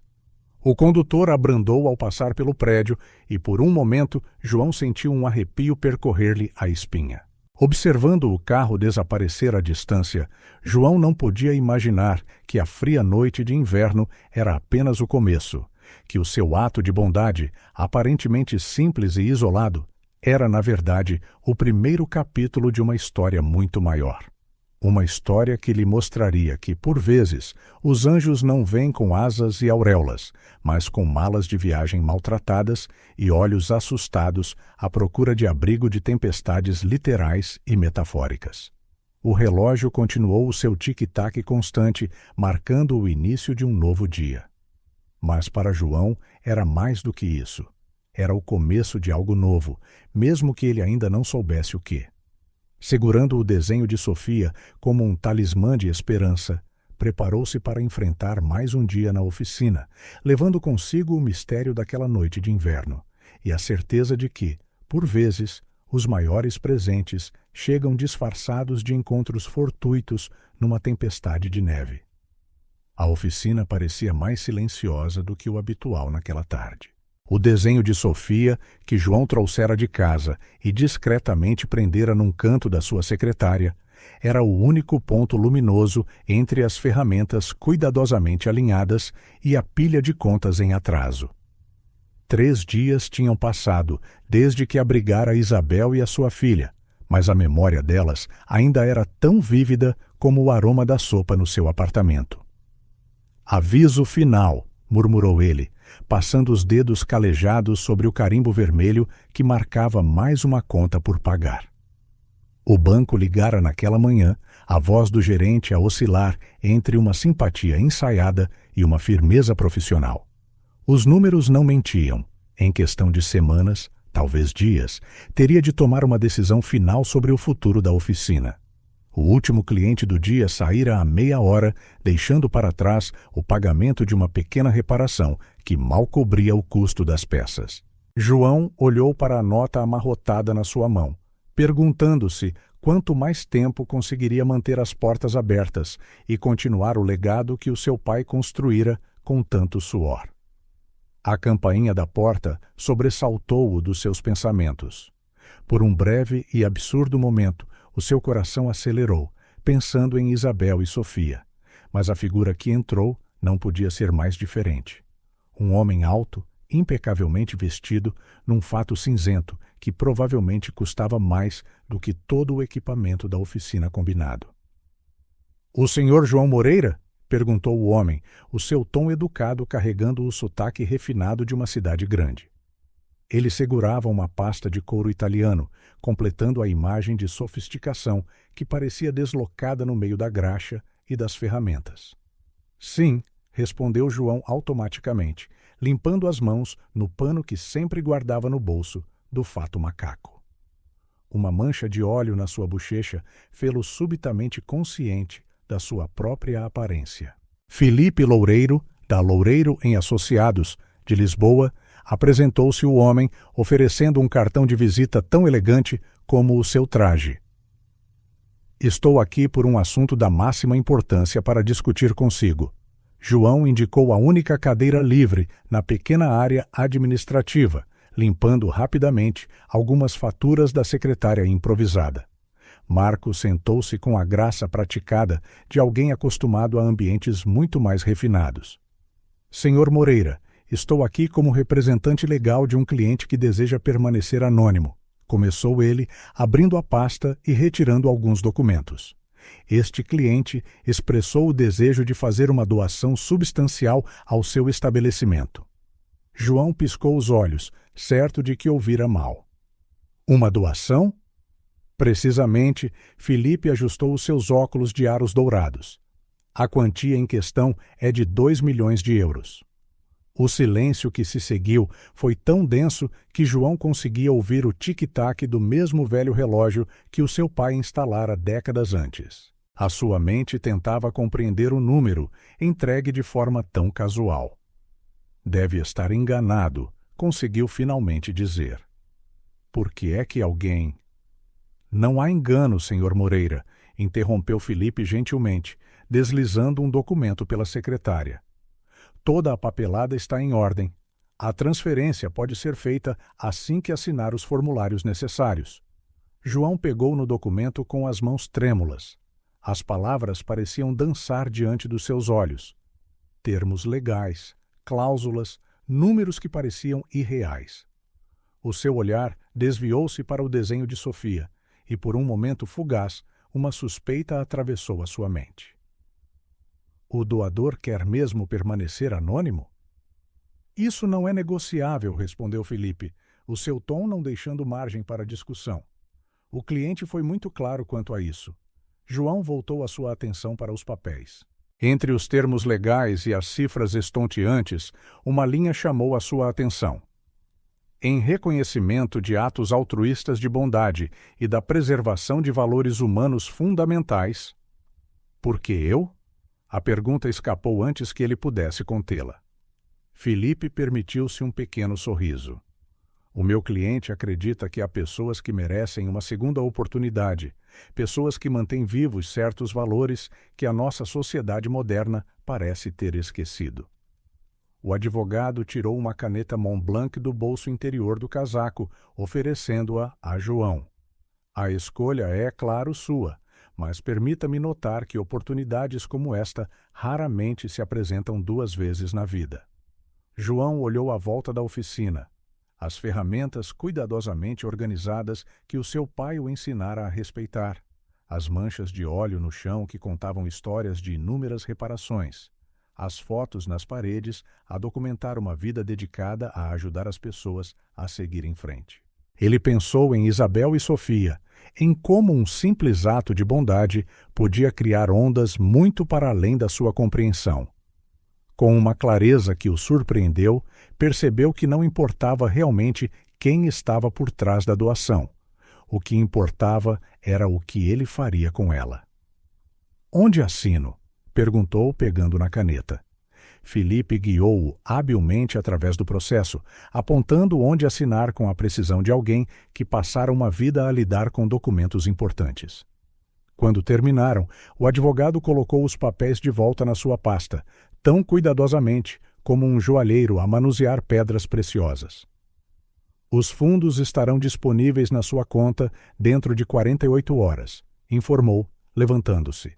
O condutor abrandou ao passar pelo prédio e, por um momento, João sentiu um arrepio percorrer-lhe a espinha. Observando o carro desaparecer à distância, João não podia imaginar que a fria noite de inverno era apenas o começo, que o seu ato de bondade, aparentemente simples e isolado, era, na verdade, o primeiro capítulo de uma história muito maior. Uma história que lhe mostraria que, por vezes, os anjos não vêm com asas e auréolas, mas com malas de viagem maltratadas e olhos assustados à procura de abrigo de tempestades literais e metafóricas. O relógio continuou o seu tic-tac constante, marcando o início de um novo dia. Mas para João era mais do que isso. Era o começo de algo novo, mesmo que ele ainda não soubesse o que. Segurando o desenho de Sofia como um talismã de esperança, preparou-se para enfrentar mais um dia na oficina, levando consigo o mistério daquela noite de inverno e a certeza de que, por vezes, os maiores presentes chegam disfarçados de encontros fortuitos numa tempestade de neve. A oficina parecia mais silenciosa do que o habitual naquela tarde. O desenho de Sofia, que João trouxera de casa e discretamente prendera num canto da sua secretária, era o único ponto luminoso entre as ferramentas cuidadosamente alinhadas e a pilha de contas em atraso. 3 dias tinham passado desde que abrigara Isabel e a sua filha, mas a memória delas ainda era tão vívida como o aroma da sopa no seu apartamento. Aviso final, murmurou ele, passando os dedos calejados sobre o carimbo vermelho que marcava mais uma conta por pagar. O banco ligara naquela manhã, a voz do gerente a oscilar entre uma simpatia ensaiada e uma firmeza profissional. Os números não mentiam. Em questão de semanas, talvez dias, teria de tomar uma decisão final sobre o futuro da oficina. O último cliente do dia saíra à meia hora, deixando para trás o pagamento de uma pequena reparação que mal cobria o custo das peças. João olhou para a nota amarrotada na sua mão, perguntando-se quanto mais tempo conseguiria manter as portas abertas e continuar o legado que o seu pai construíra com tanto suor. A campainha da porta sobressaltou-o dos seus pensamentos. Por um breve e absurdo momento, o seu coração acelerou, pensando em Isabel e Sofia, mas a figura que entrou não podia ser mais diferente. Um homem alto, impecavelmente vestido, num fato cinzento que provavelmente custava mais do que todo o equipamento da oficina combinado. — O senhor João Moreira? Perguntou o homem, o seu tom educado carregando o sotaque refinado de uma cidade grande. Ele segurava uma pasta de couro italiano, completando a imagem de sofisticação que parecia deslocada no meio da graxa e das ferramentas. — Sim, respondeu João automaticamente, limpando as mãos no pano que sempre guardava no bolso do fato macaco. Uma mancha de óleo na sua bochecha fê-lo subitamente consciente da sua própria aparência. Felipe Loureiro, da Loureiro em Associados, de Lisboa, apresentou-se o homem, oferecendo um cartão de visita tão elegante como o seu traje. Estou aqui por um assunto da máxima importância para discutir consigo. João indicou a única cadeira livre na pequena área administrativa, limpando rapidamente algumas faturas da secretária improvisada. Marco sentou-se com a graça praticada de alguém acostumado a ambientes muito mais refinados. Senhor Moreira, estou aqui como representante legal de um cliente que deseja permanecer anônimo, começou ele, abrindo a pasta e retirando alguns documentos. Este cliente expressou o desejo de fazer uma doação substancial ao seu estabelecimento. João piscou os olhos, certo de que ouvira mal. Uma doação? Precisamente, Felipe ajustou os seus óculos de aros dourados. A quantia em questão é de 2 milhões de euros. O silêncio que se seguiu foi tão denso que João conseguia ouvir o tic-tac do mesmo velho relógio que o seu pai instalara décadas antes. A sua mente tentava compreender o número, entregue de forma tão casual. Deve estar enganado, conseguiu finalmente dizer. Por que é que alguém... Não há engano, senhor Moreira, interrompeu Felipe gentilmente, deslizando um documento pela secretária. Toda a papelada está em ordem. A transferência pode ser feita assim que assinar os formulários necessários. João pegou no documento com as mãos trêmulas. As palavras pareciam dançar diante dos seus olhos. Termos legais, cláusulas, números que pareciam irreais. O seu olhar desviou-se para o desenho de Sofia, e por um momento fugaz, uma suspeita atravessou a sua mente. O doador quer mesmo permanecer anônimo? Isso não é negociável, respondeu Felipe, o seu tom não deixando margem para discussão. O cliente foi muito claro quanto a isso. João voltou a sua atenção para os papéis. Entre os termos legais e as cifras estonteantes, uma linha chamou a sua atenção. Em reconhecimento de atos altruístas de bondade e da preservação de valores humanos fundamentais. Por que eu? A pergunta escapou antes que ele pudesse contê-la. Felipe permitiu-se um pequeno sorriso. O meu cliente acredita que há pessoas que merecem uma segunda oportunidade, pessoas que mantêm vivos certos valores que a nossa sociedade moderna parece ter esquecido. O advogado tirou uma caneta Montblanc do bolso interior do casaco, oferecendo-a a João. A escolha é, claro, sua, mas permita-me notar que oportunidades como esta raramente se apresentam 2 vezes na vida. João olhou à volta da oficina, as ferramentas cuidadosamente organizadas que o seu pai o ensinara a respeitar, as manchas de óleo no chão que contavam histórias de inúmeras reparações, as fotos nas paredes a documentar uma vida dedicada a ajudar as pessoas a seguir em frente. Ele pensou em Isabel e Sofia, em como um simples ato de bondade podia criar ondas muito para além da sua compreensão. Com uma clareza que o surpreendeu, percebeu que não importava realmente quem estava por trás da doação. O que importava era o que ele faria com ela. "Onde assino?" perguntou, pegando na caneta. Felipe guiou-o habilmente através do processo, apontando onde assinar com a precisão de alguém que passara uma vida a lidar com documentos importantes. Quando terminaram, o advogado colocou os papéis de volta na sua pasta, tão cuidadosamente como um joalheiro a manusear pedras preciosas. "Os fundos estarão disponíveis na sua conta dentro de 48 horas", informou, levantando-se.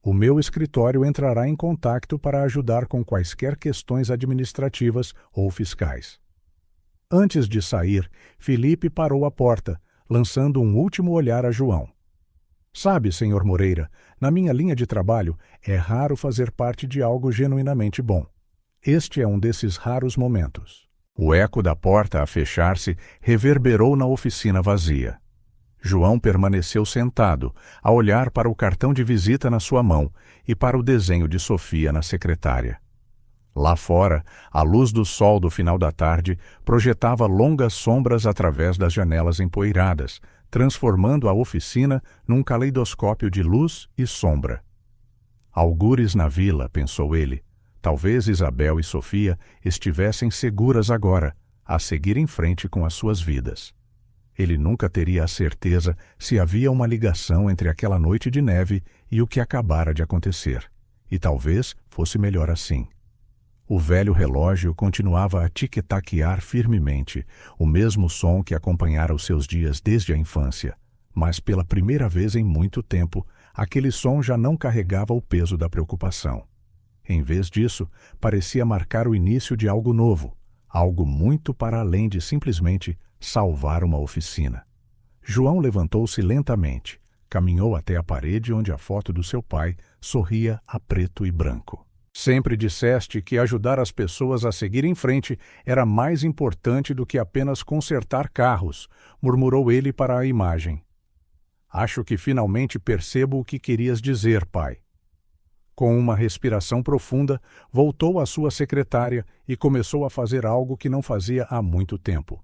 "O meu escritório entrará em contato para ajudar com quaisquer questões administrativas ou fiscais." Antes de sair, Felipe parou à porta, lançando um último olhar a João. "Sabe, senhor Moreira, na minha linha de trabalho é raro fazer parte de algo genuinamente bom. Este é um desses raros momentos." O eco da porta a fechar-se reverberou na oficina vazia. João permaneceu sentado, a olhar para o cartão de visita na sua mão e para o desenho de Sofia na secretária. Lá fora, a luz do sol do final da tarde projetava longas sombras através das janelas empoeiradas, transformando a oficina num caleidoscópio de luz e sombra. Algures na vila, pensou ele. Talvez Isabel e Sofia estivessem seguras agora, a seguir em frente com as suas vidas. Ele nunca teria a certeza se havia uma ligação entre aquela noite de neve e o que acabara de acontecer. E talvez fosse melhor assim. O velho relógio continuava a tic-taquear firmemente, o mesmo som que acompanhara os seus dias desde a infância. Mas pela primeira vez em muito tempo, aquele som já não carregava o peso da preocupação. Em vez disso, parecia marcar o início de algo novo, algo muito para além de simplesmente salvar uma oficina. João levantou-se lentamente, caminhou até a parede onde a foto do seu pai sorria a preto e branco. Sempre disseste que ajudar as pessoas a seguir em frente era mais importante do que apenas consertar carros, murmurou ele para a imagem. Acho que finalmente percebo o que querias dizer, pai. Com uma respiração profunda, voltou à sua secretária e começou a fazer algo que não fazia há muito tempo.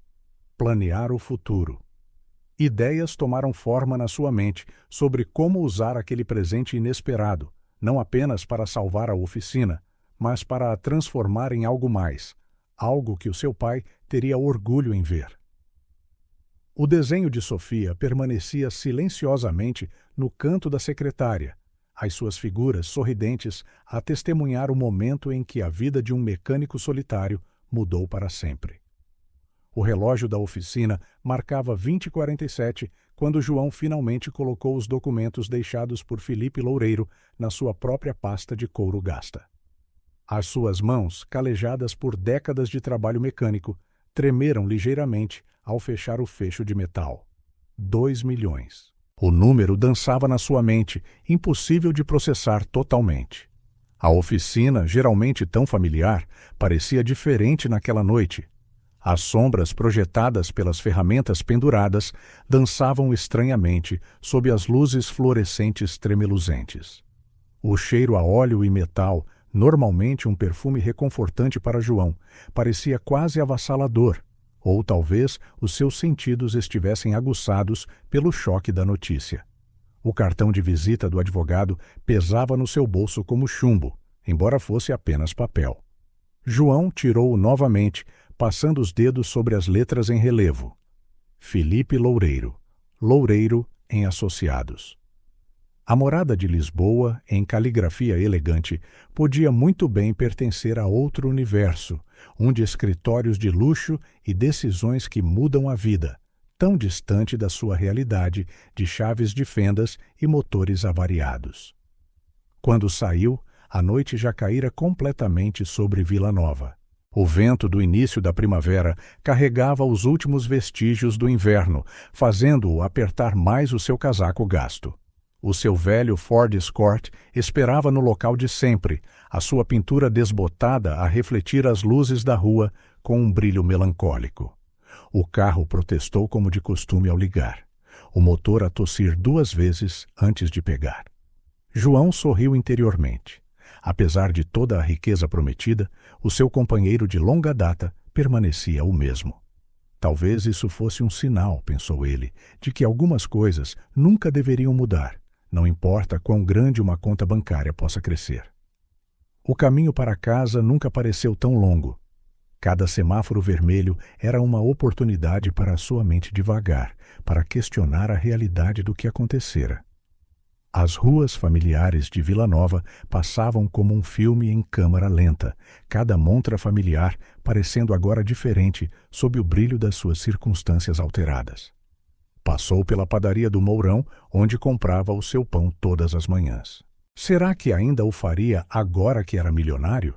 Planear o futuro. Ideias tomaram forma na sua mente sobre como usar aquele presente inesperado, não apenas para salvar a oficina, mas para a transformar em algo mais, algo que o seu pai teria orgulho em ver. O desenho de Sofia permanecia silenciosamente no canto da secretária, as suas figuras sorridentes a testemunhar o momento em que a vida de um mecânico solitário mudou para sempre. O relógio da oficina marcava 20h47 quando João finalmente colocou os documentos deixados por Felipe Loureiro na sua própria pasta de couro gasta. As suas mãos, calejadas por décadas de trabalho mecânico, tremeram ligeiramente ao fechar o fecho de metal. 2 milhões. O número dançava na sua mente, impossível de processar totalmente. A oficina, geralmente tão familiar, parecia diferente naquela noite. As sombras projetadas pelas ferramentas penduradas dançavam estranhamente sob as luzes fluorescentes tremeluzentes. O cheiro a óleo e metal, normalmente um perfume reconfortante para João, parecia quase avassalador, ou talvez os seus sentidos estivessem aguçados pelo choque da notícia. O cartão de visita do advogado pesava no seu bolso como chumbo, embora fosse apenas papel. João tirou-o novamente, passando os dedos sobre as letras em relevo. Felipe Loureiro. Loureiro em Associados. A morada de Lisboa, em caligrafia elegante, podia muito bem pertencer a outro universo, um de escritórios de luxo e decisões que mudam a vida, tão distante da sua realidade de chaves de fendas e motores avariados. Quando saiu, a noite já caíra completamente sobre Vila Nova. O vento do início da primavera carregava os últimos vestígios do inverno, fazendo-o apertar mais o seu casaco gasto. O seu velho Ford Escort esperava no local de sempre, a sua pintura desbotada a refletir as luzes da rua com um brilho melancólico. O carro protestou como de costume ao ligar, o motor a tossir 2 vezes antes de pegar. João sorriu interiormente. Apesar de toda a riqueza prometida, o seu companheiro de longa data permanecia o mesmo. Talvez isso fosse um sinal, pensou ele, de que algumas coisas nunca deveriam mudar, não importa quão grande uma conta bancária possa crescer. O caminho para casa nunca pareceu tão longo. Cada semáforo vermelho era uma oportunidade para a sua mente divagar, para questionar a realidade do que acontecera. As ruas familiares de Vila Nova passavam como um filme em câmara lenta, cada montra familiar parecendo agora diferente sob o brilho das suas circunstâncias alteradas. Passou pela padaria do Mourão, onde comprava o seu pão todas as manhãs. Será que ainda o faria agora que era milionário?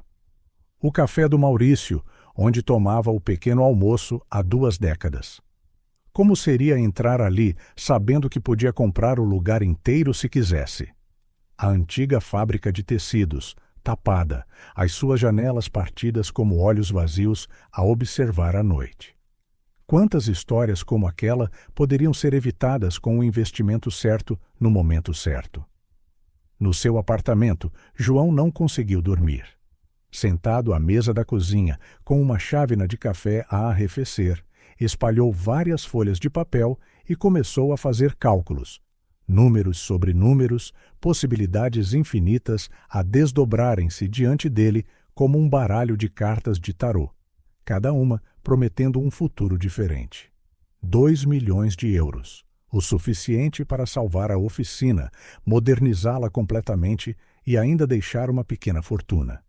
O café do Maurício, onde tomava o pequeno almoço há 2 décadas. Como seria entrar ali, sabendo que podia comprar o lugar inteiro se quisesse? A antiga fábrica de tecidos, tapada, as suas janelas partidas como olhos vazios a observar a noite. Quantas histórias como aquela poderiam ser evitadas com o investimento certo no momento certo? No seu apartamento, João não conseguiu dormir. Sentado à mesa da cozinha, com uma chávena de café a arrefecer, espalhou várias folhas de papel e começou a fazer cálculos. Números sobre números, possibilidades infinitas a desdobrarem-se diante dele como um baralho de cartas de tarô, cada uma prometendo um futuro diferente. 2 milhões de euros, o suficiente para salvar a oficina, modernizá-la completamente e ainda deixar uma pequena fortuna.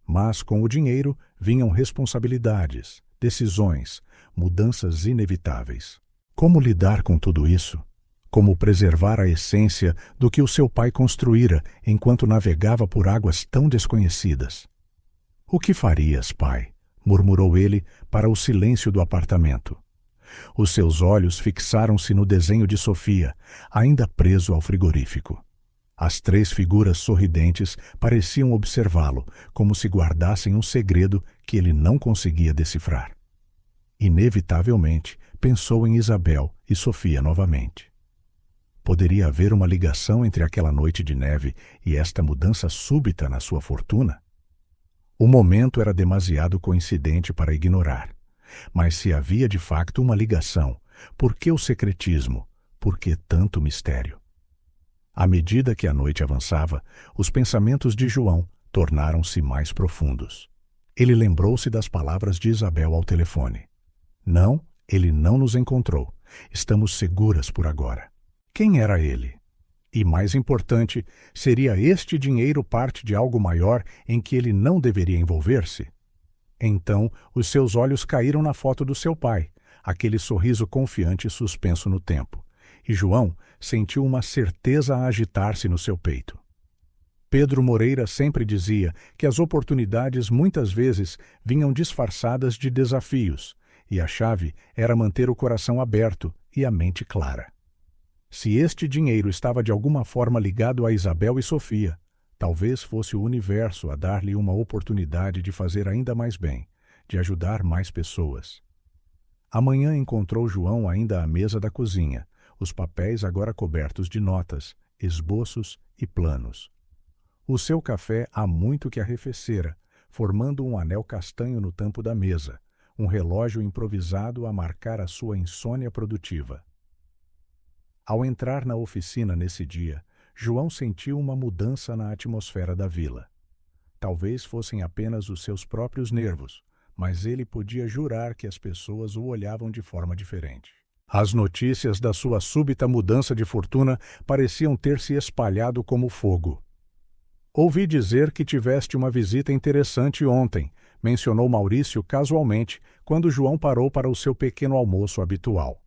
Mas com o dinheiro vinham responsabilidades, decisões, mudanças inevitáveis. Como lidar com tudo isso? Como preservar a essência do que o seu pai construíra enquanto navegava por águas tão desconhecidas? "O que farias, pai?" murmurou ele para o silêncio do apartamento. Os seus olhos fixaram-se no desenho de Sofia, ainda preso ao frigorífico. As 3 figuras sorridentes pareciam observá-lo, como se guardassem um segredo que ele não conseguia decifrar. Inevitavelmente, pensou em Isabel e Sofia novamente. Poderia haver uma ligação entre aquela noite de neve e esta mudança súbita na sua fortuna? O momento era demasiado coincidente para ignorar. Mas se havia de facto uma ligação, por que o secretismo? Por que tanto mistério? À medida que a noite avançava, os pensamentos de João tornaram-se mais profundos. Ele lembrou-se das palavras de Isabel ao telefone. "Não, ele não nos encontrou. Estamos seguras por agora." Quem era ele? E, mais importante, seria este dinheiro parte de algo maior em que ele não deveria envolver-se? Então, os seus olhos caíram na foto do seu pai, aquele sorriso confiante suspenso no tempo, e João sentiu uma certeza a agitar-se no seu peito. Pedro Moreira sempre dizia que as oportunidades muitas vezes vinham disfarçadas de desafios, e a chave era manter o coração aberto e a mente clara. Se este dinheiro estava de alguma forma ligado a Isabel e Sofia, talvez fosse o universo a dar-lhe uma oportunidade de fazer ainda mais bem, de ajudar mais pessoas. Amanhã encontrou João ainda à mesa da cozinha, os papéis agora cobertos de notas, esboços e planos. O seu café há muito que arrefecera, formando um anel castanho no tampo da mesa, um relógio improvisado a marcar a sua insônia produtiva. Ao entrar na oficina nesse dia, João sentiu uma mudança na atmosfera da vila. Talvez fossem apenas os seus próprios nervos, mas ele podia jurar que as pessoas o olhavam de forma diferente. As notícias da sua súbita mudança de fortuna pareciam ter se espalhado como fogo. "Ouvi dizer que tiveste uma visita interessante ontem", mencionou Maurício casualmente, quando João parou para o seu pequeno almoço habitual.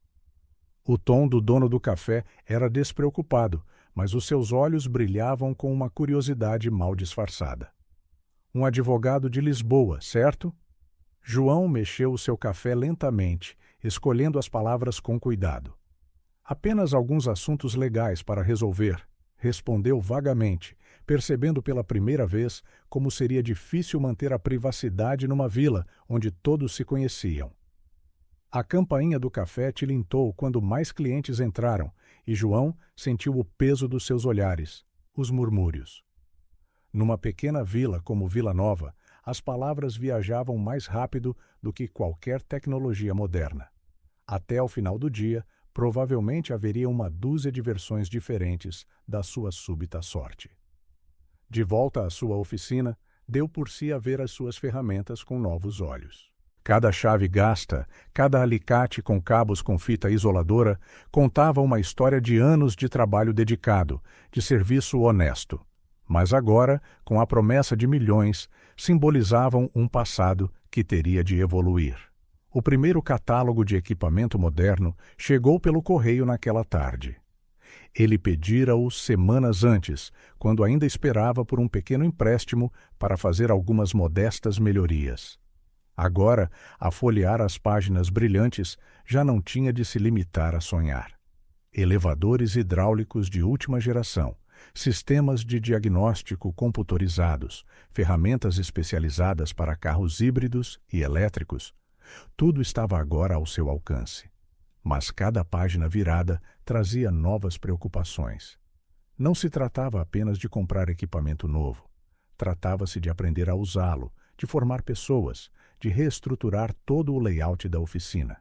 O tom do dono do café era despreocupado, mas os seus olhos brilhavam com uma curiosidade mal disfarçada. "Um advogado de Lisboa, certo?" João mexeu o seu café lentamente, escolhendo as palavras com cuidado. "Apenas alguns assuntos legais para resolver", respondeu vagamente, percebendo pela primeira vez como seria difícil manter a privacidade numa vila onde todos se conheciam. A campainha do café tilintou quando mais clientes entraram, e João sentiu o peso dos seus olhares, os murmúrios. Numa pequena vila como Vila Nova, as palavras viajavam mais rápido do que qualquer tecnologia moderna. Até ao final do dia, provavelmente haveria uma dúzia de versões diferentes da sua súbita sorte. De volta à sua oficina, deu por si a ver as suas ferramentas com novos olhos. Cada chave gasta, cada alicate com cabos com fita isoladora, contava uma história de anos de trabalho dedicado, de serviço honesto. Mas agora, com a promessa de milhões, simbolizavam um passado que teria de evoluir. O primeiro catálogo de equipamento moderno chegou pelo correio naquela tarde. Ele pedira-o semanas antes, quando ainda esperava por um pequeno empréstimo para fazer algumas modestas melhorias. Agora, a folhear as páginas brilhantes, já não tinha de se limitar a sonhar. Elevadores hidráulicos de última geração, sistemas de diagnóstico computadorizados, ferramentas especializadas para carros híbridos e elétricos, tudo estava agora ao seu alcance. Mas cada página virada trazia novas preocupações. Não se tratava apenas de comprar equipamento novo. Tratava-se de aprender a usá-lo, de formar pessoas, de reestruturar todo o layout da oficina.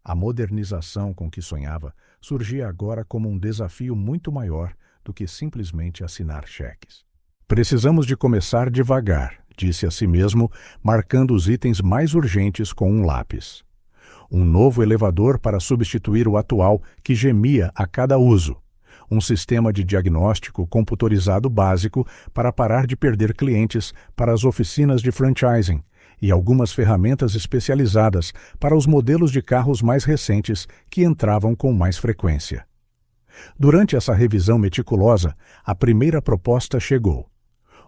A modernização com que sonhava surgia agora como um desafio muito maior do que simplesmente assinar cheques. Precisamos de começar devagar, disse a si mesmo, marcando os itens mais urgentes com um lápis. Um novo elevador para substituir o atual que gemia a cada uso. Um sistema de diagnóstico computadorizado básico para parar de perder clientes para as oficinas de franchising e algumas ferramentas especializadas para os modelos de carros mais recentes que entravam com mais frequência. Durante essa revisão meticulosa, a primeira proposta chegou.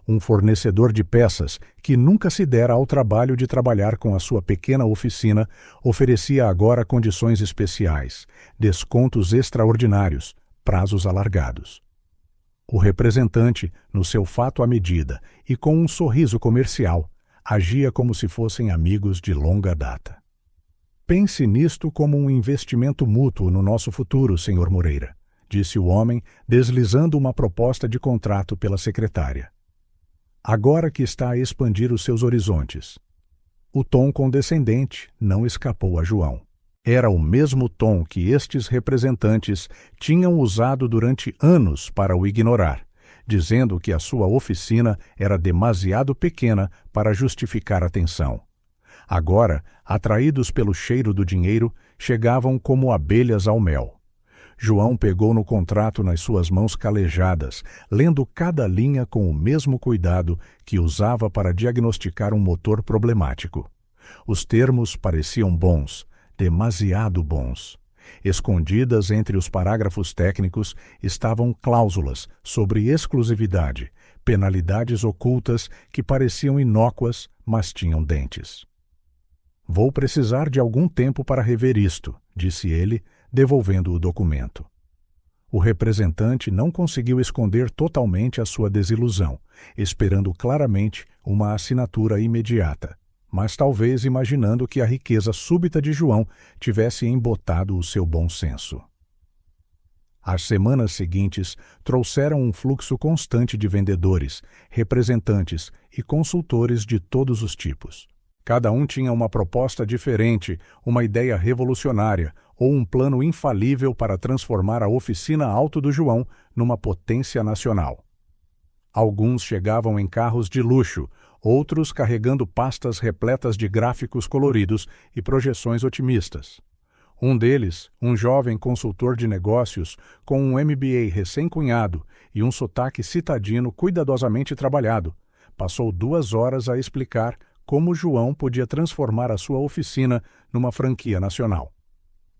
Um fornecedor de peças que nunca se dera ao trabalho de trabalhar com a sua pequena oficina oferecia agora condições especiais, descontos extraordinários, prazos alargados. O representante, no seu fato à medida e com um sorriso comercial, agia como se fossem amigos de longa data. Pense nisto como um investimento mútuo no nosso futuro, Sr. Moreira, disse o homem, deslizando uma proposta de contrato pela secretária. Agora que está a expandir os seus horizontes. O tom condescendente não escapou a João. Era o mesmo tom que estes representantes tinham usado durante anos para o ignorar, dizendo que a sua oficina era demasiado pequena para justificar atenção. Agora, atraídos pelo cheiro do dinheiro, chegavam como abelhas ao mel. João pegou no contrato nas suas mãos calejadas, lendo cada linha com o mesmo cuidado que usava para diagnosticar um motor problemático. Os termos pareciam bons, demasiado bons. Escondidas entre os parágrafos técnicos estavam cláusulas sobre exclusividade, penalidades ocultas que pareciam inócuas, mas tinham dentes. Vou precisar de algum tempo para rever isto, disse ele, devolvendo o documento. O representante não conseguiu esconder totalmente a sua desilusão, esperando claramente uma assinatura imediata, mas talvez imaginando que a riqueza súbita de João tivesse embotado o seu bom senso. As semanas seguintes trouxeram um fluxo constante de vendedores, representantes e consultores de todos os tipos. Cada um tinha uma proposta diferente, uma ideia revolucionária ou um plano infalível para transformar a oficina Alto do João numa potência nacional. Alguns chegavam em carros de luxo, outros carregando pastas repletas de gráficos coloridos e projeções otimistas. Um deles, um jovem consultor de negócios com um MBA recém-cunhado e um sotaque citadino cuidadosamente trabalhado, passou 2 horas a explicar como João podia transformar a sua oficina numa franquia nacional.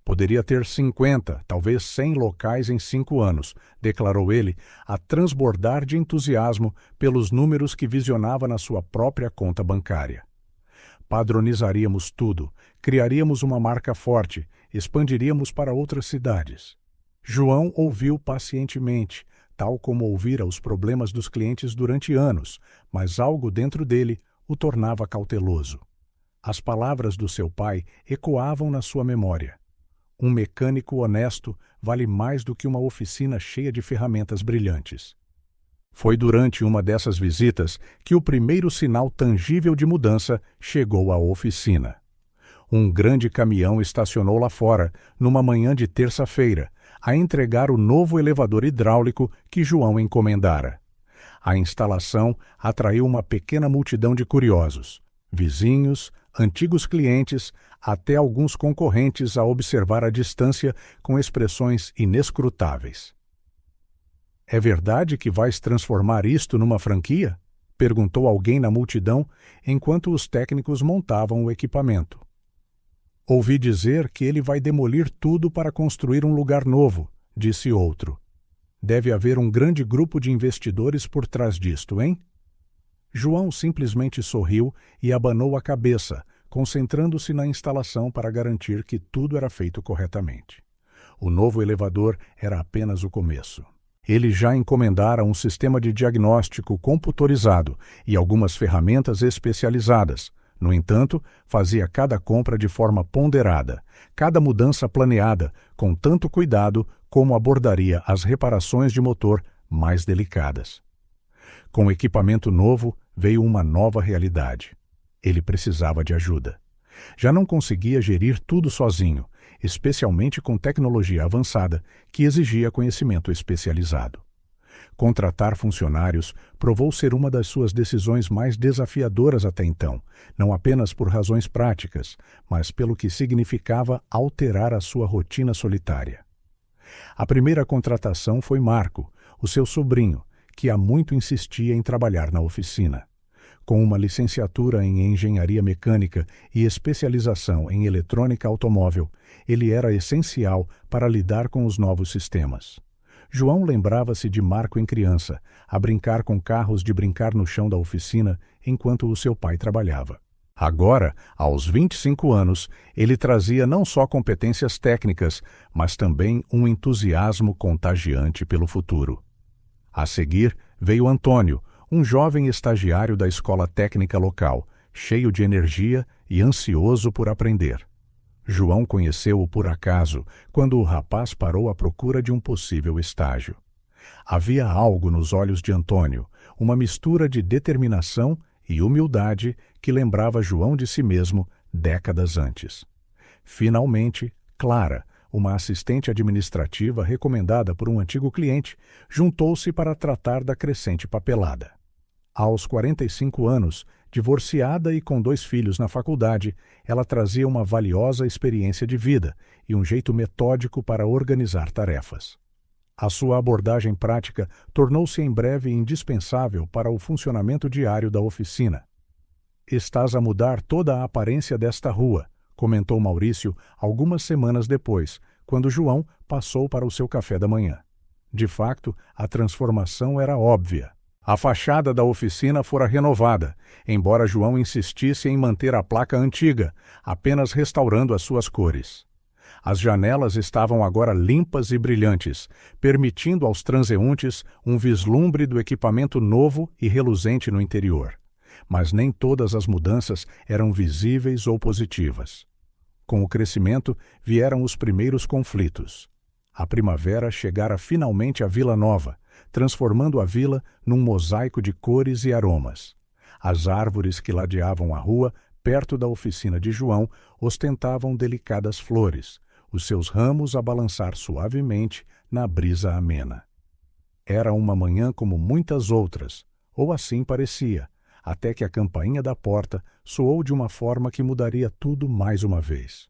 Poderia ter 50, talvez 100 locais em 5 anos, declarou ele, a transbordar de entusiasmo pelos números que visionava na sua própria conta bancária. Padronizaríamos tudo, criaríamos uma marca forte, expandiríamos para outras cidades. João ouviu pacientemente, tal como ouvira os problemas dos clientes durante anos, mas algo dentro dele o tornava cauteloso. As palavras do seu pai ecoavam na sua memória. Um mecânico honesto vale mais do que uma oficina cheia de ferramentas brilhantes. Foi durante uma dessas visitas que o primeiro sinal tangível de mudança chegou à oficina. Um grande caminhão estacionou lá fora, numa manhã de terça-feira, a entregar o novo elevador hidráulico que João encomendara. A instalação atraiu uma pequena multidão de curiosos, vizinhos, antigos clientes, até alguns concorrentes a observar à distância com expressões inescrutáveis. É verdade que vais transformar isto numa franquia? Perguntou alguém na multidão, enquanto os técnicos montavam o equipamento. Ouvi dizer que ele vai demolir tudo para construir um lugar novo, disse outro. Deve haver um grande grupo de investidores por trás disto, hein? João simplesmente sorriu e abanou a cabeça, concentrando-se na instalação para garantir que tudo era feito corretamente. O novo elevador era apenas o começo. Ele já encomendara um sistema de diagnóstico computadorizado e algumas ferramentas especializadas. No entanto, fazia cada compra de forma ponderada, cada mudança planeada, com tanto cuidado como abordaria as reparações de motor mais delicadas. Com o equipamento novo, veio uma nova realidade. Ele precisava de ajuda. Já não conseguia gerir tudo sozinho, especialmente com tecnologia avançada que exigia conhecimento especializado. Contratar funcionários provou ser uma das suas decisões mais desafiadoras até então, não apenas por razões práticas, mas pelo que significava alterar a sua rotina solitária. A primeira contratação foi Marco, o seu sobrinho, que há muito insistia em trabalhar na oficina. Com uma licenciatura em engenharia mecânica e especialização em eletrônica automóvel, ele era essencial para lidar com os novos sistemas. João lembrava-se de Marco em criança, a brincar com carros de brincar no chão da oficina enquanto o seu pai trabalhava. Agora, aos 25 anos, ele trazia não só competências técnicas, mas também um entusiasmo contagiante pelo futuro. A seguir, veio Antônio, um jovem estagiário da escola técnica local, cheio de energia e ansioso por aprender. João conheceu-o por acaso, quando o rapaz parou à procura de um possível estágio. Havia algo nos olhos de Antônio, uma mistura de determinação e humildade que lembrava João de si mesmo décadas antes. Finalmente, Clara, uma assistente administrativa recomendada por um antigo cliente, juntou-se para tratar da crescente papelada. Aos 45 anos, divorciada e com 2 filhos na faculdade, ela trazia uma valiosa experiência de vida e um jeito metódico para organizar tarefas. A sua abordagem prática tornou-se em breve indispensável para o funcionamento diário da oficina. "Estás a mudar toda a aparência desta rua", comentou Maurício algumas semanas depois, quando João passou para o seu café da manhã. De facto, a transformação era óbvia. A fachada da oficina fora renovada, embora João insistisse em manter a placa antiga, apenas restaurando as suas cores. As janelas estavam agora limpas e brilhantes, permitindo aos transeuntes um vislumbre do equipamento novo e reluzente no interior. Mas nem todas as mudanças eram visíveis ou positivas. Com o crescimento vieram os primeiros conflitos. A primavera chegara finalmente à Vila Nova, transformando a vila num mosaico de cores e aromas. As árvores que ladeavam a rua, perto da oficina de João, ostentavam delicadas flores, os seus ramos a balançar suavemente na brisa amena. Era uma manhã como muitas outras, ou assim parecia, até que a campainha da porta soou de uma forma que mudaria tudo mais uma vez.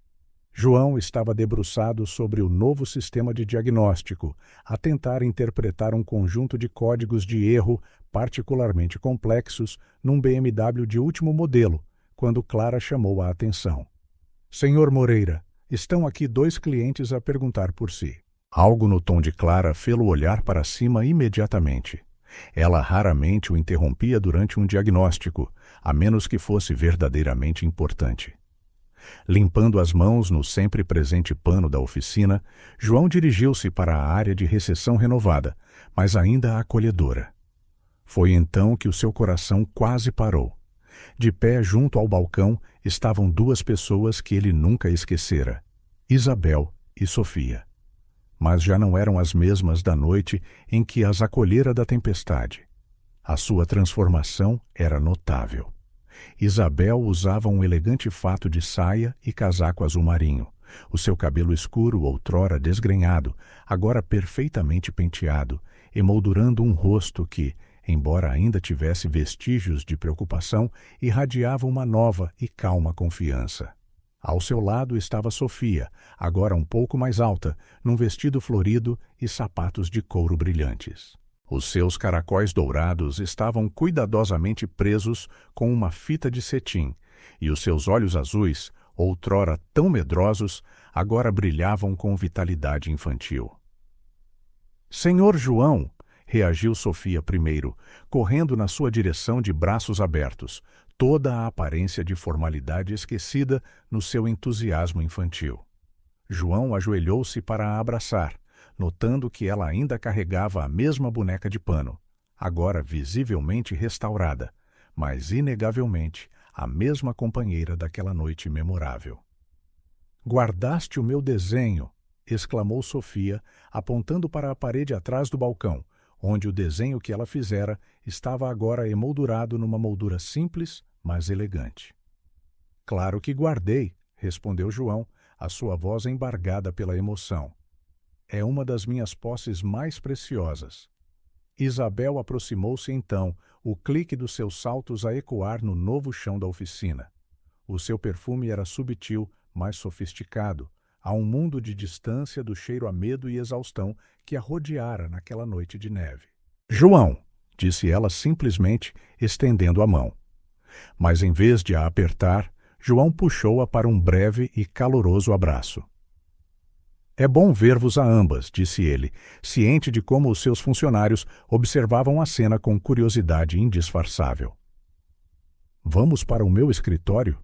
João estava debruçado sobre o novo sistema de diagnóstico, a tentar interpretar um conjunto de códigos de erro particularmente complexos num BMW de último modelo, quando Clara chamou a atenção. "Senhor Moreira, estão aqui 2 clientes a perguntar por si." Algo no tom de Clara fê-lo olhar para cima imediatamente. Ela raramente o interrompia durante um diagnóstico, a menos que fosse verdadeiramente importante. Limpando as mãos no sempre presente pano da oficina, João dirigiu-se para a área de recepção renovada, mas ainda acolhedora. Foi então que o seu coração quase parou. De pé junto ao balcão estavam 2 pessoas que ele nunca esquecera: Isabel e Sofia. Mas já não eram as mesmas da noite em que as acolhera da tempestade. A sua transformação era notável. Isabel usava um elegante fato de saia e casaco azul marinho. O seu cabelo escuro, outrora desgrenhado, agora perfeitamente penteado, emoldurando um rosto que, embora ainda tivesse vestígios de preocupação, irradiava uma nova e calma confiança. Ao seu lado estava Sofia, agora um pouco mais alta, num vestido florido e sapatos de couro brilhantes. Os seus caracóis dourados estavam cuidadosamente presos com uma fita de cetim, e os seus olhos azuis, outrora tão medrosos, agora brilhavam com vitalidade infantil. "Senhor João!" reagiu Sofia primeiro, correndo na sua direção de braços abertos, toda a aparência de formalidade esquecida no seu entusiasmo infantil. João ajoelhou-se para a abraçar, notando que ela ainda carregava a mesma boneca de pano, agora visivelmente restaurada, mas inegavelmente a mesma companheira daquela noite memorável. "Guardaste o meu desenho!" exclamou Sofia, apontando para a parede atrás do balcão, onde o desenho que ela fizera estava agora emoldurado numa moldura simples, mas elegante. "Claro que guardei", respondeu João, a sua voz embargada pela emoção. É uma das minhas posses mais preciosas. Isabel aproximou-se então, o clique dos seus saltos a ecoar no novo chão da oficina. O seu perfume era subtil, mas sofisticado, a um mundo de distância do cheiro a medo e exaustão que a rodeara naquela noite de neve. João, disse ela simplesmente, estendendo a mão. Mas em vez de a apertar, João puxou-a para um breve e caloroso abraço. É bom ver-vos a ambas, disse ele, ciente de como os seus funcionários observavam a cena com curiosidade indisfarçável. Vamos para o meu escritório?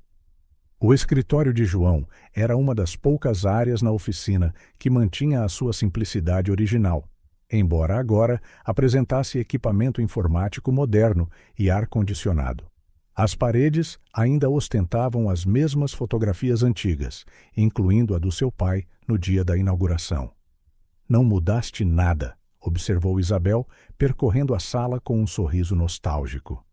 O escritório de João era uma das poucas áreas na oficina que mantinha a sua simplicidade original, embora agora apresentasse equipamento informático moderno e ar-condicionado. As paredes ainda ostentavam as mesmas fotografias antigas, incluindo a do seu pai no dia da inauguração. Não mudaste nada, observou Isabel, percorrendo a sala com um sorriso nostálgico.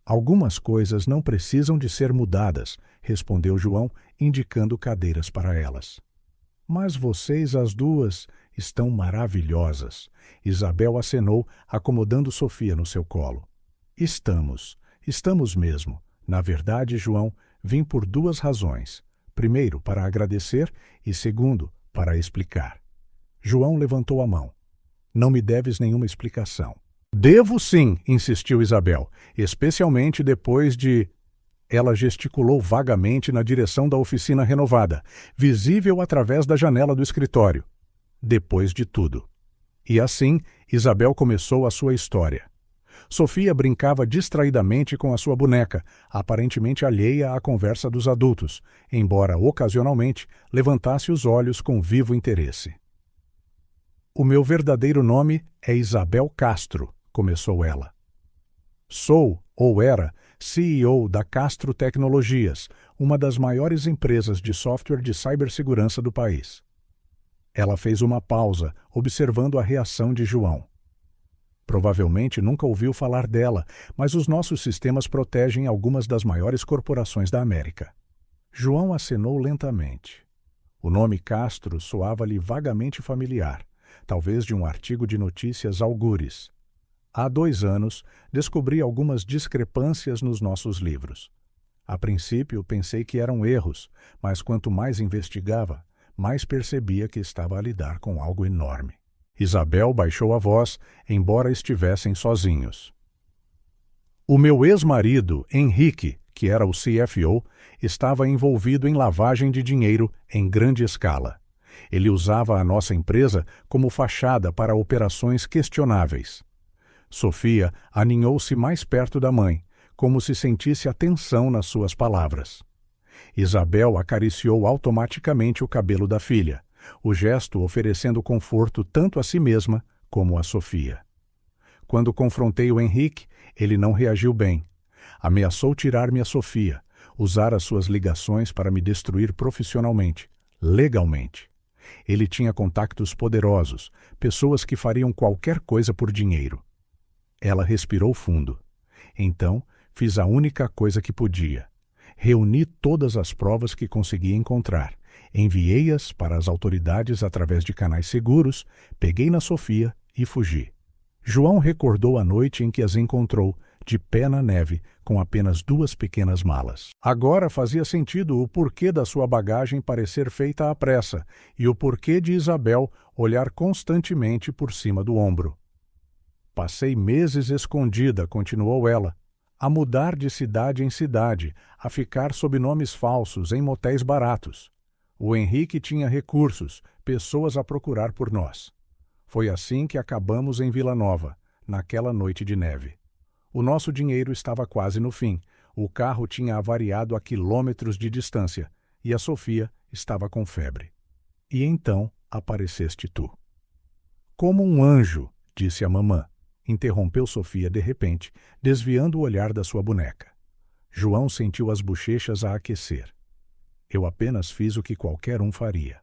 Algumas coisas não precisam de ser mudadas, respondeu João, indicando cadeiras para elas. Mas vocês, as duas, estão maravilhosas. Isabel acenou, acomodando Sofia no seu colo. Estamos mesmo. Na verdade, João, vim por duas razões. Primeiro, para agradecer e, segundo, para explicar. João levantou a mão. Não me deves nenhuma explicação. Devo sim, insistiu Isabel, especialmente depois de... Ela gesticulou vagamente na direção da oficina renovada, visível através da janela do escritório. Depois de tudo. E assim, Isabel começou a sua história. Sofia brincava distraidamente com a sua boneca, aparentemente alheia à conversa dos adultos, embora ocasionalmente levantasse os olhos com vivo interesse. O meu verdadeiro nome é Isabel Castro, começou ela. Sou, ou era, CEO da Castro Tecnologias, uma das maiores empresas de software de cibersegurança do país. Ela fez uma pausa, observando a reação de João. Provavelmente nunca ouviu falar dela, mas os nossos sistemas protegem algumas das maiores corporações da América. João acenou lentamente. O nome Castro soava-lhe vagamente familiar, talvez de um artigo de notícias algures. Há 2 anos, descobri algumas discrepâncias nos nossos livros. A princípio, pensei que eram erros, mas quanto mais investigava, mais percebia que estava a lidar com algo enorme. Isabel baixou a voz, embora estivessem sozinhos. O meu ex-marido, Henrique, que era o CFO, estava envolvido em lavagem de dinheiro em grande escala. Ele usava a nossa empresa como fachada para operações questionáveis. Sofia aninhou-se mais perto da mãe, como se sentisse a tensão nas suas palavras. Isabel acariciou automaticamente o cabelo da filha, o gesto oferecendo conforto tanto a si mesma como a Sofia. Quando confrontei o Henrique, ele não reagiu bem. Ameaçou tirar-me a Sofia, usar as suas ligações para me destruir profissionalmente, legalmente. Ele tinha contactos poderosos, pessoas que fariam qualquer coisa por dinheiro. Ela respirou fundo. Então, fiz a única coisa que podia. Reuni todas as provas que consegui encontrar. Enviei-as para as autoridades através de canais seguros, peguei na Sofia e fugi. João recordou a noite em que as encontrou, de pé na neve, com apenas 2 pequenas malas. Agora fazia sentido o porquê da sua bagagem parecer feita à pressa e o porquê de Isabel olhar constantemente por cima do ombro. Passei meses escondida, continuou ela, a mudar de cidade em cidade, a ficar sob nomes falsos em motéis baratos. O Henrique tinha recursos, pessoas a procurar por nós. Foi assim que acabamos em Vila Nova, naquela noite de neve. O nosso dinheiro estava quase no fim, o carro tinha avariado a quilômetros de distância e a Sofia estava com febre. E então apareceste tu. Como um anjo, disse a mamã, interrompeu Sofia de repente, desviando o olhar da sua boneca. João sentiu as bochechas a aquecer. Eu apenas fiz o que qualquer um faria.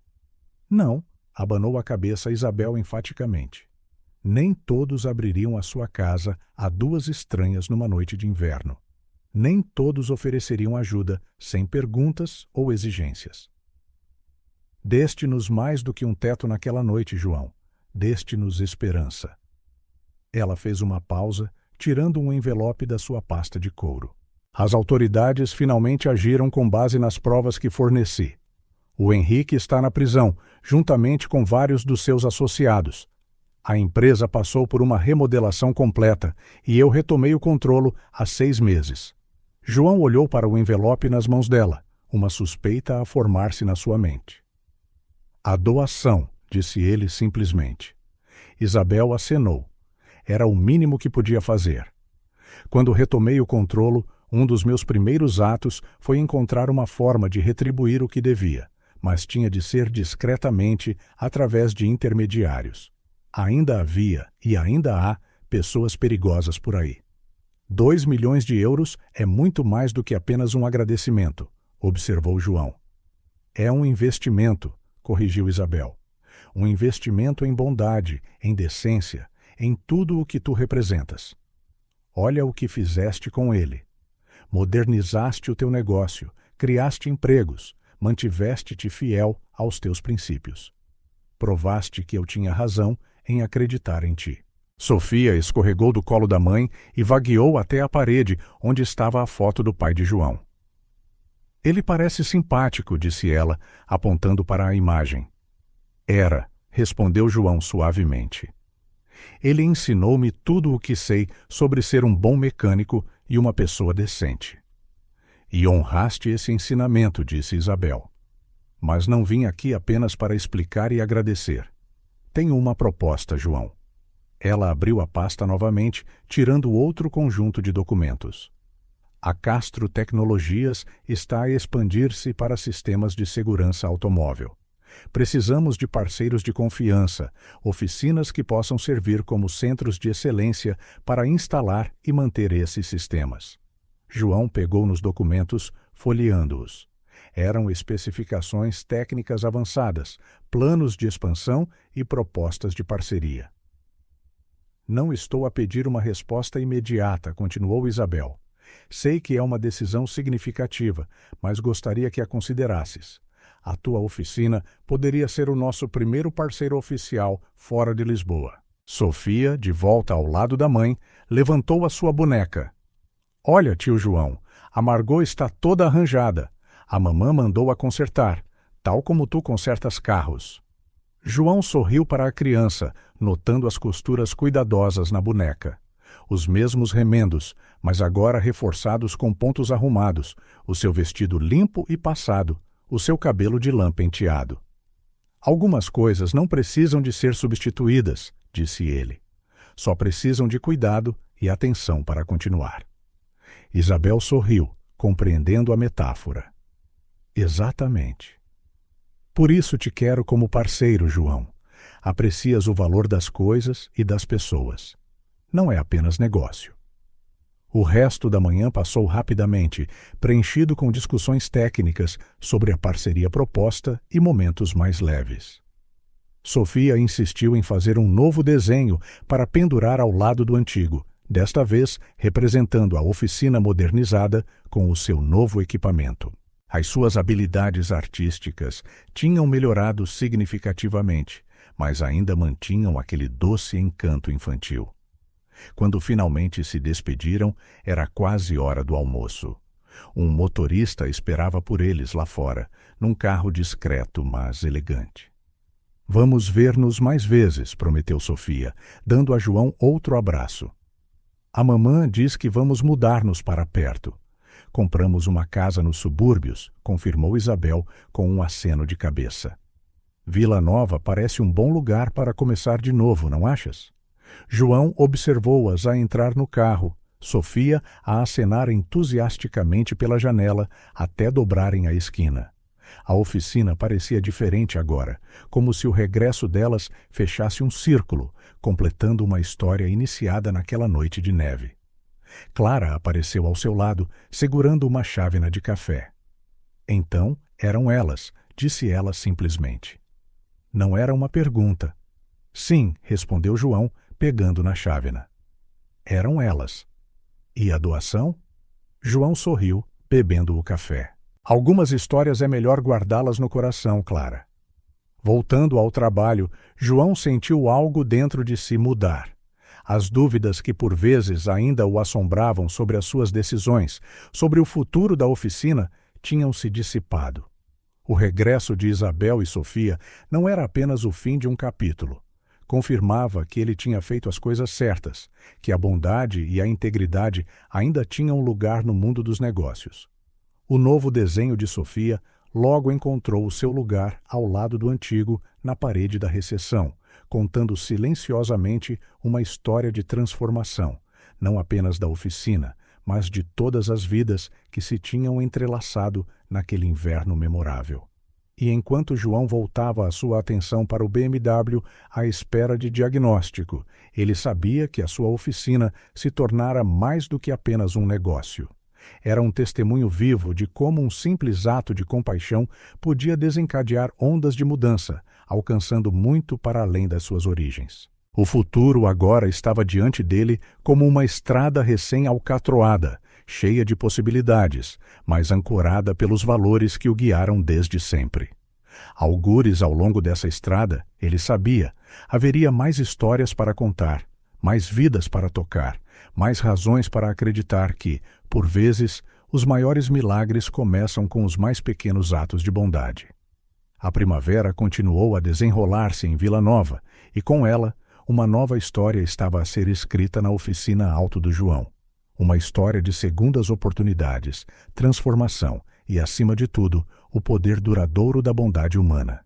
Não, abanou a cabeça Isabel enfaticamente. Nem todos abririam a sua casa a 2 estranhas numa noite de inverno. Nem todos ofereceriam ajuda sem perguntas ou exigências. Deste-nos mais do que um teto naquela noite, João. Deste-nos esperança. Ela fez uma pausa, tirando um envelope da sua pasta de couro. As autoridades finalmente agiram com base nas provas que forneci. O Henrique está na prisão, juntamente com vários dos seus associados. A empresa passou por uma remodelação completa e eu retomei o controle há 6 meses. João olhou para o envelope nas mãos dela, uma suspeita a formar-se na sua mente. A doação, disse ele simplesmente. Isabel acenou. Era o mínimo que podia fazer. Quando retomei o controle, um dos meus primeiros atos foi encontrar uma forma de retribuir o que devia, mas tinha de ser discretamente através de intermediários. Ainda havia, e ainda há, pessoas perigosas por aí. 2 milhões de euros é muito mais do que apenas um agradecimento, observou João. É um investimento, corrigiu Isabel. Um investimento em bondade, em decência, em tudo o que tu representas. Olha o que fizeste com ele. Modernizaste o teu negócio, criaste empregos, mantiveste-te fiel aos teus princípios. Provaste que eu tinha razão em acreditar em ti. Sofia escorregou do colo da mãe e vagueou até a parede onde estava a foto do pai de João. Ele parece simpático, disse ela, apontando para a imagem. Era, respondeu João suavemente. Ele ensinou-me tudo o que sei sobre ser um bom mecânico e uma pessoa decente. E honraste esse ensinamento, disse Isabel. Mas não vim aqui apenas para explicar e agradecer. Tenho uma proposta, João. Ela abriu a pasta novamente, tirando outro conjunto de documentos. A Castro Tecnologias está a expandir-se para sistemas de segurança automóvel. Precisamos de parceiros de confiança, oficinas que possam servir como centros de excelência para instalar e manter esses sistemas. João pegou nos documentos, folheando-os. Eram especificações técnicas avançadas, planos de expansão e propostas de parceria. Não estou a pedir uma resposta imediata, continuou Isabel. Sei que é uma decisão significativa, mas gostaria que a considerasses. A tua oficina poderia ser o nosso primeiro parceiro oficial fora de Lisboa. Sofia, de volta ao lado da mãe, levantou a sua boneca. Olha, tio João, a Margot está toda arranjada. A mamã mandou a consertar, tal como tu consertas carros. João sorriu para a criança, notando as costuras cuidadosas na boneca. Os mesmos remendos, mas agora reforçados com pontos arrumados, o seu vestido limpo e passado, o seu cabelo de lã penteado. Algumas coisas não precisam de ser substituídas, disse ele. Só precisam de cuidado e atenção para continuar. Isabel sorriu, compreendendo a metáfora. Exatamente. Por isso te quero como parceiro, João. Aprecias o valor das coisas e das pessoas. Não é apenas negócio. O resto da manhã passou rapidamente, preenchido com discussões técnicas sobre a parceria proposta e momentos mais leves. Sofia insistiu em fazer um novo desenho para pendurar ao lado do antigo, desta vez representando a oficina modernizada com o seu novo equipamento. As suas habilidades artísticas tinham melhorado significativamente, mas ainda mantinham aquele doce encanto infantil. Quando finalmente se despediram, era quase hora do almoço. Um motorista esperava por eles lá fora, num carro discreto, mas elegante. Vamos ver-nos mais vezes, prometeu Sofia, dando a João outro abraço. A mamã diz que vamos mudar-nos para perto. Compramos uma casa nos subúrbios, confirmou Isabel com um aceno de cabeça. Vila Nova parece um bom lugar para começar de novo, não achas? João observou-as a entrar no carro, Sofia a acenar entusiasticamente pela janela até dobrarem a esquina. A oficina parecia diferente agora, como se o regresso delas fechasse um círculo, completando uma história iniciada naquela noite de neve. Clara apareceu ao seu lado, segurando uma chávena de café. Então, eram elas, disse ela simplesmente. Não era uma pergunta. Sim, respondeu João, pegando na chávena. Eram elas. E a doação? João sorriu, bebendo o café. Algumas histórias é melhor guardá-las no coração, Clara. Voltando ao trabalho, João sentiu algo dentro de si mudar. As dúvidas que por vezes ainda o assombravam sobre as suas decisões, sobre o futuro da oficina, tinham se dissipado. O regresso de Isabel e Sofia não era apenas o fim de um capítulo. Confirmava que ele tinha feito as coisas certas, que a bondade e a integridade ainda tinham lugar no mundo dos negócios. O novo desenho de Sofia logo encontrou o seu lugar ao lado do antigo, na parede da recepção, contando silenciosamente uma história de transformação, não apenas da oficina, mas de todas as vidas que se tinham entrelaçado naquele inverno memorável. E enquanto João voltava a sua atenção para o BMW à espera de diagnóstico, ele sabia que a sua oficina se tornara mais do que apenas um negócio. Era um testemunho vivo de como um simples ato de compaixão podia desencadear ondas de mudança, alcançando muito para além das suas origens. O futuro agora estava diante dele como uma estrada recém-alcatroada, cheia de possibilidades, mas ancorada pelos valores que o guiaram desde sempre. Algures ao longo dessa estrada, ele sabia, haveria mais histórias para contar, mais vidas para tocar, mais razões para acreditar que, por vezes, os maiores milagres começam com os mais pequenos atos de bondade. A primavera continuou a desenrolar-se em Vila Nova, e com ela, uma nova história estava a ser escrita na oficina Alto do João. Uma história de segundas oportunidades, transformação e, acima de tudo, o poder duradouro da bondade humana.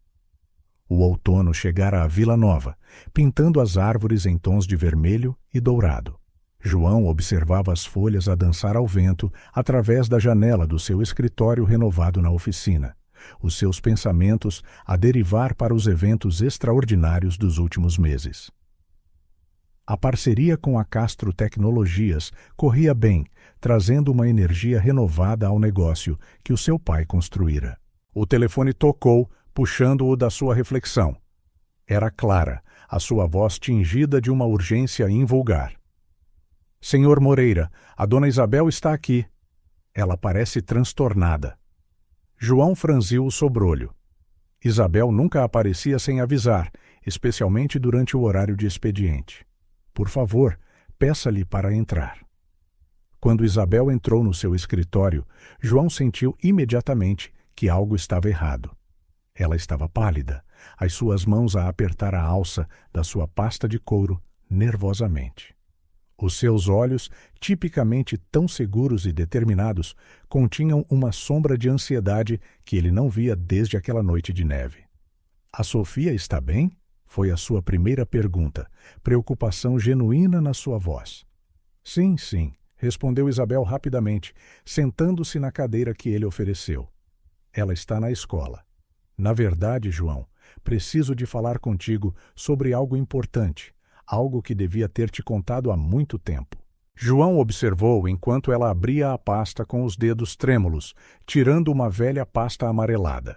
O outono chegara à Vila Nova, pintando as árvores em tons de vermelho e dourado. João observava as folhas a dançar ao vento através da janela do seu escritório renovado na oficina, os seus pensamentos a derivar para os eventos extraordinários dos últimos meses. A parceria com a Castro Tecnologias corria bem, trazendo uma energia renovada ao negócio que o seu pai construíra. O telefone tocou, puxando-o da sua reflexão. Era Clara, a sua voz tingida de uma urgência invulgar. — Senhor Moreira, a dona Isabel está aqui. Ela parece transtornada. João franziu o sobrolho. Isabel nunca aparecia sem avisar, especialmente durante o horário de expediente. Por favor, peça-lhe para entrar. Quando Isabel entrou no seu escritório, João sentiu imediatamente que algo estava errado. Ela estava pálida, as suas mãos a apertar a alça da sua pasta de couro nervosamente. Os seus olhos, tipicamente tão seguros e determinados, continham uma sombra de ansiedade que ele não via desde aquela noite de neve. — A Sofia está bem? Foi a sua primeira pergunta, preocupação genuína na sua voz. — Sim, sim, respondeu Isabel rapidamente, sentando-se na cadeira que ele ofereceu. Ela está na escola. Na verdade, João, preciso de falar contigo sobre algo importante, algo que devia ter te contado há muito tempo. João observou enquanto ela abria a pasta com os dedos trêmulos, tirando uma velha pasta amarelada.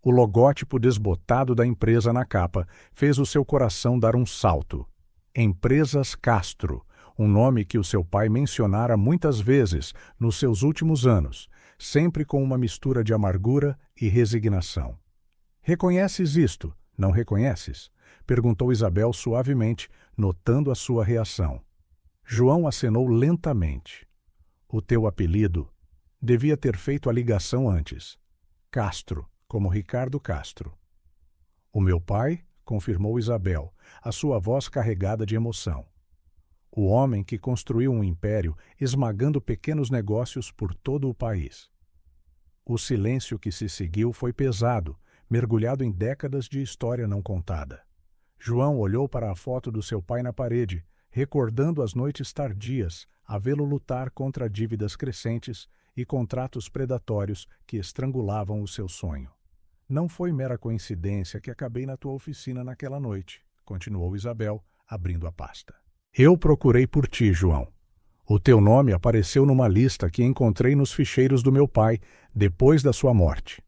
O logótipo desbotado da empresa na capa fez o seu coração dar um salto. Empresas Castro, um nome que o seu pai mencionara muitas vezes nos seus últimos anos, sempre com uma mistura de amargura e resignação. — Reconheces isto, não reconheces? Perguntou Isabel suavemente, notando a sua reação. João acenou lentamente. — O teu apelido? Devia ter feito a ligação antes. Castro, como Ricardo Castro. — O meu pai? Confirmou Isabel, a sua voz carregada de emoção. O homem que construiu um império esmagando pequenos negócios por todo o país. O silêncio que se seguiu foi pesado, mergulhado em décadas de história não contada. João olhou para a foto do seu pai na parede, recordando as noites tardias a vê-lo lutar contra dívidas crescentes e contratos predatórios que estrangulavam o seu sonho. — Não foi mera coincidência que acabei na tua oficina naquela noite, continuou Isabel, abrindo a pasta. Eu procurei por ti, João. O teu nome apareceu numa lista que encontrei nos ficheiros do meu pai depois da sua morte.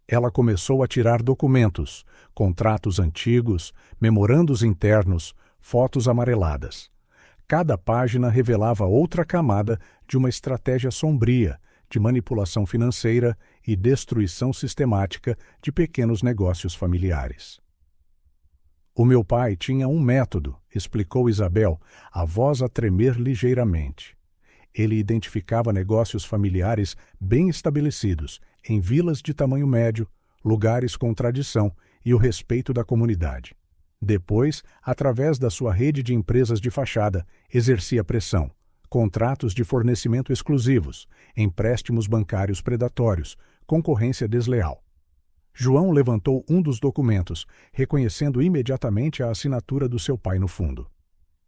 Ela começou a tirar documentos, contratos antigos, memorandos internos, fotos amareladas. Cada página revelava outra camada de uma estratégia sombria, de manipulação financeira e destruição sistemática de pequenos negócios familiares. O meu pai tinha um método, explicou Isabel, a voz a tremer ligeiramente. Ele identificava negócios familiares bem estabelecidos, em vilas de tamanho médio, lugares com tradição e o respeito da comunidade. Depois, através da sua rede de empresas de fachada, exercia pressão, contratos de fornecimento exclusivos, empréstimos bancários predatórios, concorrência desleal. João levantou um dos documentos, reconhecendo imediatamente a assinatura do seu pai no fundo.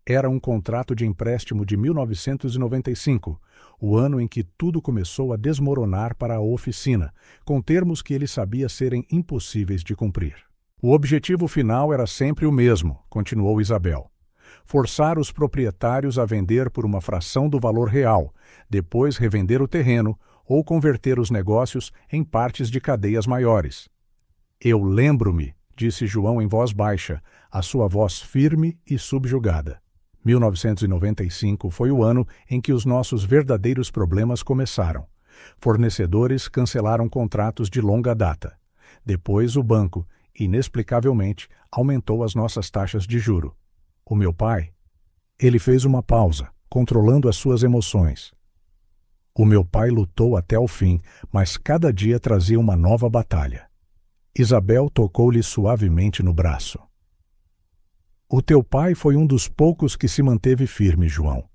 Era um contrato de empréstimo de 1995, o ano em que tudo começou a desmoronar para a oficina, com termos que ele sabia serem impossíveis de cumprir. O objetivo final era sempre o mesmo, continuou Isabel. Forçar os proprietários a vender por uma fração do valor real, depois revender o terreno ou converter os negócios em partes de cadeias maiores. Eu lembro-me, disse João em voz baixa, a sua voz firme e subjugada. 1995 foi o ano em que os nossos verdadeiros problemas começaram. Fornecedores cancelaram contratos de longa data. Depois o banco, inexplicavelmente, aumentou as nossas taxas de juro. O meu pai? Ele fez uma pausa, controlando as suas emoções. O meu pai lutou até o fim, mas cada dia trazia uma nova batalha. Isabel tocou-lhe suavemente no braço. O teu pai foi um dos poucos que se manteve firme, João.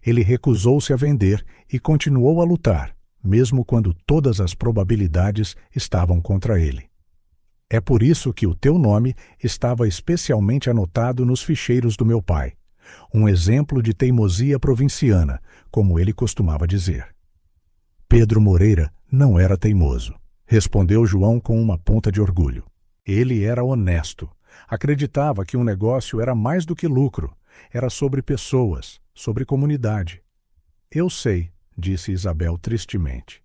Ele recusou-se a vender e continuou a lutar, mesmo quando todas as probabilidades estavam contra ele. É por isso que o teu nome estava especialmente anotado nos ficheiros do meu pai. Um exemplo de teimosia provinciana, como ele costumava dizer. Pedro Moreira não era teimoso, respondeu João com uma ponta de orgulho. Ele era honesto. Acreditava que um negócio era mais do que lucro, era sobre pessoas, sobre comunidade. Eu sei, disse Isabel tristemente.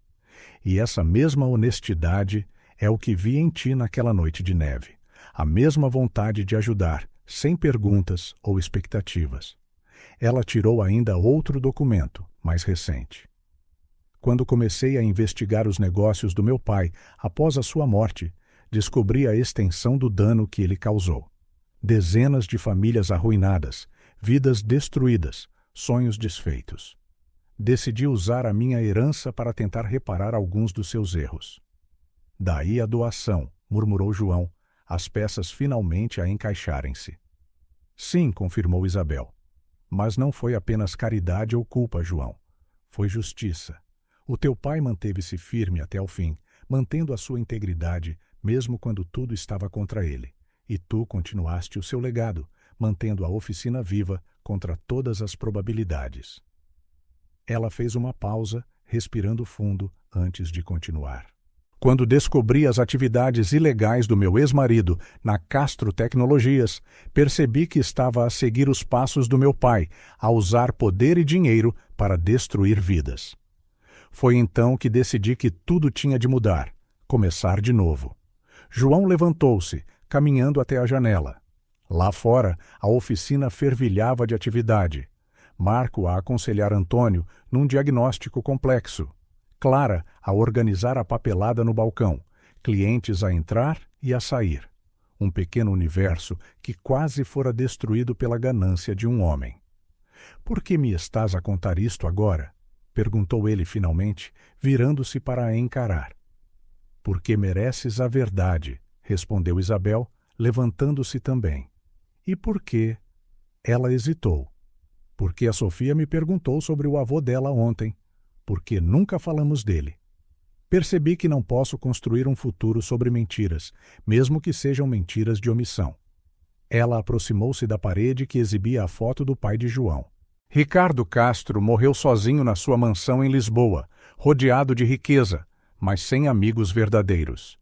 E essa mesma honestidade é o que vi em ti naquela noite de neve. A mesma vontade de ajudar, sem perguntas ou expectativas. Ela tirou ainda outro documento, mais recente. Quando comecei a investigar os negócios do meu pai após a sua morte, descobri a extensão do dano que ele causou. Dezenas de famílias arruinadas, vidas destruídas, sonhos desfeitos. Decidi usar a minha herança para tentar reparar alguns dos seus erros. Daí a doação, murmurou João, as peças finalmente a encaixarem-se. Sim, confirmou Isabel. Mas não foi apenas caridade ou culpa, João. Foi justiça. O teu pai manteve-se firme até o fim, mantendo a sua integridade, mesmo quando tudo estava contra ele. E tu continuaste o seu legado, mantendo a oficina viva contra todas as probabilidades. Ela fez uma pausa, respirando fundo, antes de continuar. Quando descobri as atividades ilegais do meu ex-marido na Castro Tecnologias, percebi que estava a seguir os passos do meu pai, a usar poder e dinheiro para destruir vidas. Foi então que decidi que tudo tinha de mudar, começar de novo. João levantou-se, caminhando até a janela. Lá fora, a oficina fervilhava de atividade. Marco a aconselhar Antônio num diagnóstico complexo. Clara a organizar a papelada no balcão, clientes a entrar e a sair. Um pequeno universo que quase fora destruído pela ganância de um homem. Por que me estás a contar isto agora? Perguntou ele finalmente, virando-se para a encarar. Porque mereces a verdade, respondeu Isabel, levantando-se também. E por quê? Ela hesitou. Porque a Sofia me perguntou sobre o avô dela ontem. Porque nunca falamos dele. Percebi que não posso construir um futuro sobre mentiras, mesmo que sejam mentiras de omissão. Ela aproximou-se da parede que exibia a foto do pai de João. Ricardo Castro morreu sozinho na sua mansão em Lisboa, rodeado de riqueza, mas sem amigos verdadeiros.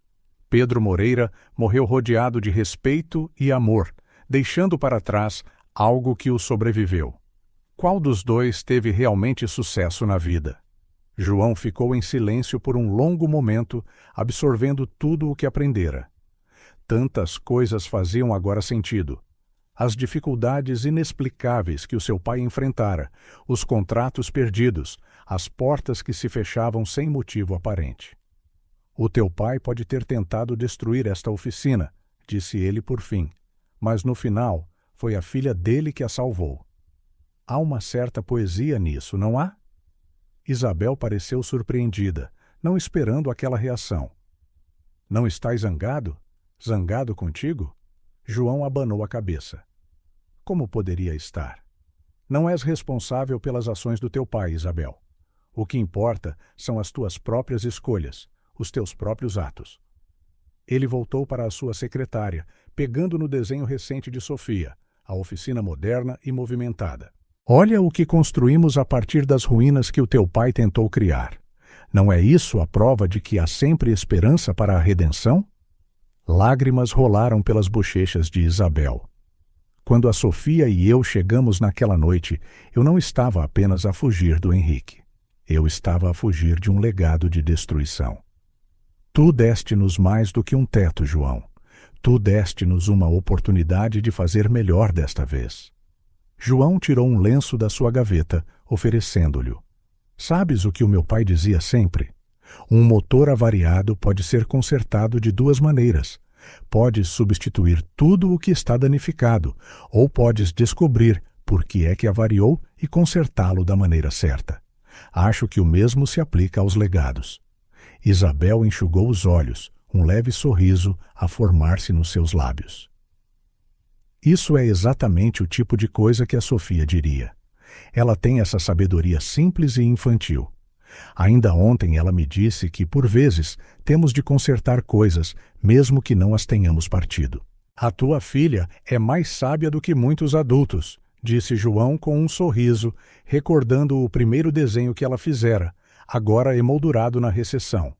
Pedro Moreira morreu rodeado de respeito e amor, deixando para trás algo que o sobreviveu. Qual dos dois teve realmente sucesso na vida? João ficou em silêncio por um longo momento, absorvendo tudo o que aprendera. Tantas coisas faziam agora sentido. As dificuldades inexplicáveis que o seu pai enfrentara, os contratos perdidos, as portas que se fechavam sem motivo aparente. O teu pai pode ter tentado destruir esta oficina, disse ele por fim, mas no final foi a filha dele que a salvou. Há uma certa poesia nisso, não há? Isabel pareceu surpreendida, não esperando aquela reação. Não estás zangado? Zangado contigo? João abanou a cabeça. Como poderia estar? Não és responsável pelas ações do teu pai, Isabel. O que importa são as tuas próprias escolhas, os teus próprios atos. Ele voltou para a sua secretária, pegando no desenho recente de Sofia, a oficina moderna e movimentada. Olha o que construímos a partir das ruínas que o teu pai tentou criar. Não é isso a prova de que há sempre esperança para a redenção? Lágrimas rolaram pelas bochechas de Isabel. Quando a Sofia e eu chegamos naquela noite, eu não estava apenas a fugir do Henrique. Eu estava a fugir de um legado de destruição. Tu deste-nos mais do que um teto, João. Tu deste-nos uma oportunidade de fazer melhor desta vez. João tirou um lenço da sua gaveta, oferecendo-lhe. Sabes o que o meu pai dizia sempre? Um motor avariado pode ser consertado de duas maneiras. Podes substituir tudo o que está danificado, ou podes descobrir por que é que avariou e consertá-lo da maneira certa. Acho que o mesmo se aplica aos legados. Isabel enxugou os olhos, um leve sorriso a formar-se nos seus lábios. Isso é exatamente o tipo de coisa que a Sofia diria. Ela tem essa sabedoria simples e infantil. Ainda ontem ela me disse que, por vezes, temos de consertar coisas, mesmo que não as tenhamos partido. A tua filha é mais sábia do que muitos adultos, disse João com um sorriso, recordando o primeiro desenho que ela fizera, agora emoldurado na recessão.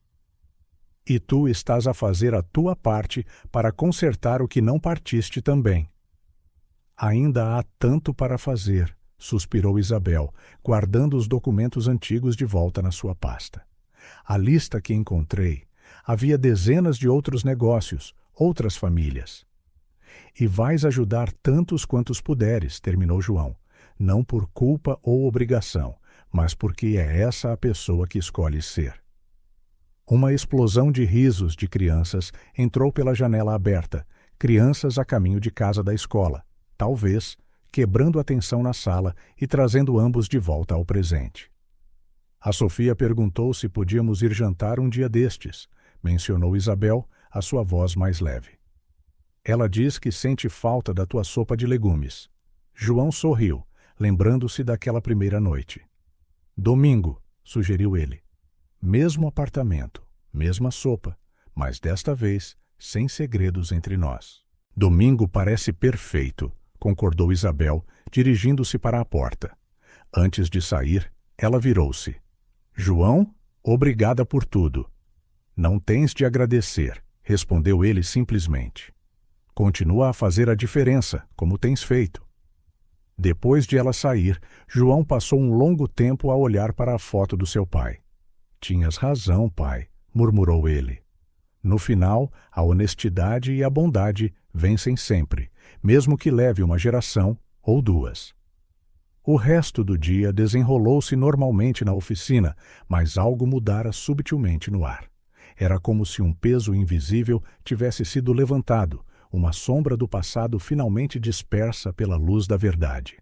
E tu estás a fazer a tua parte para consertar o que não partiste também. Ainda há tanto para fazer, suspirou Isabel, guardando os documentos antigos de volta na sua pasta. A lista que encontrei, havia dezenas de outros negócios, outras famílias. E vais ajudar tantos quantos puderes, terminou João, não por culpa ou obrigação, mas porque é essa a pessoa que escolhes ser. Uma explosão de risos de crianças entrou pela janela aberta, crianças a caminho de casa da escola, talvez quebrando a tensão na sala e trazendo ambos de volta ao presente. A Sofia perguntou se podíamos ir jantar um dia destes, mencionou Isabel, a sua voz mais leve. Ela diz que sente falta da tua sopa de legumes. João sorriu, lembrando-se daquela primeira noite. Domingo, sugeriu ele. Mesmo apartamento, mesma sopa, mas desta vez sem segredos entre nós. Domingo parece perfeito, concordou Isabel, dirigindo-se para a porta. Antes de sair, ela virou-se. João, obrigada por tudo. Não tens de agradecer, respondeu ele simplesmente. Continua a fazer a diferença, como tens feito. Depois de ela sair, João passou um longo tempo a olhar para a foto do seu pai. Tinhas razão, pai, murmurou ele. No final, a honestidade e a bondade vencem sempre, mesmo que leve uma geração ou duas. O resto do dia desenrolou-se normalmente na oficina, mas algo mudara subtilmente no ar. Era como se um peso invisível tivesse sido levantado, uma sombra do passado finalmente dispersa pela luz da verdade.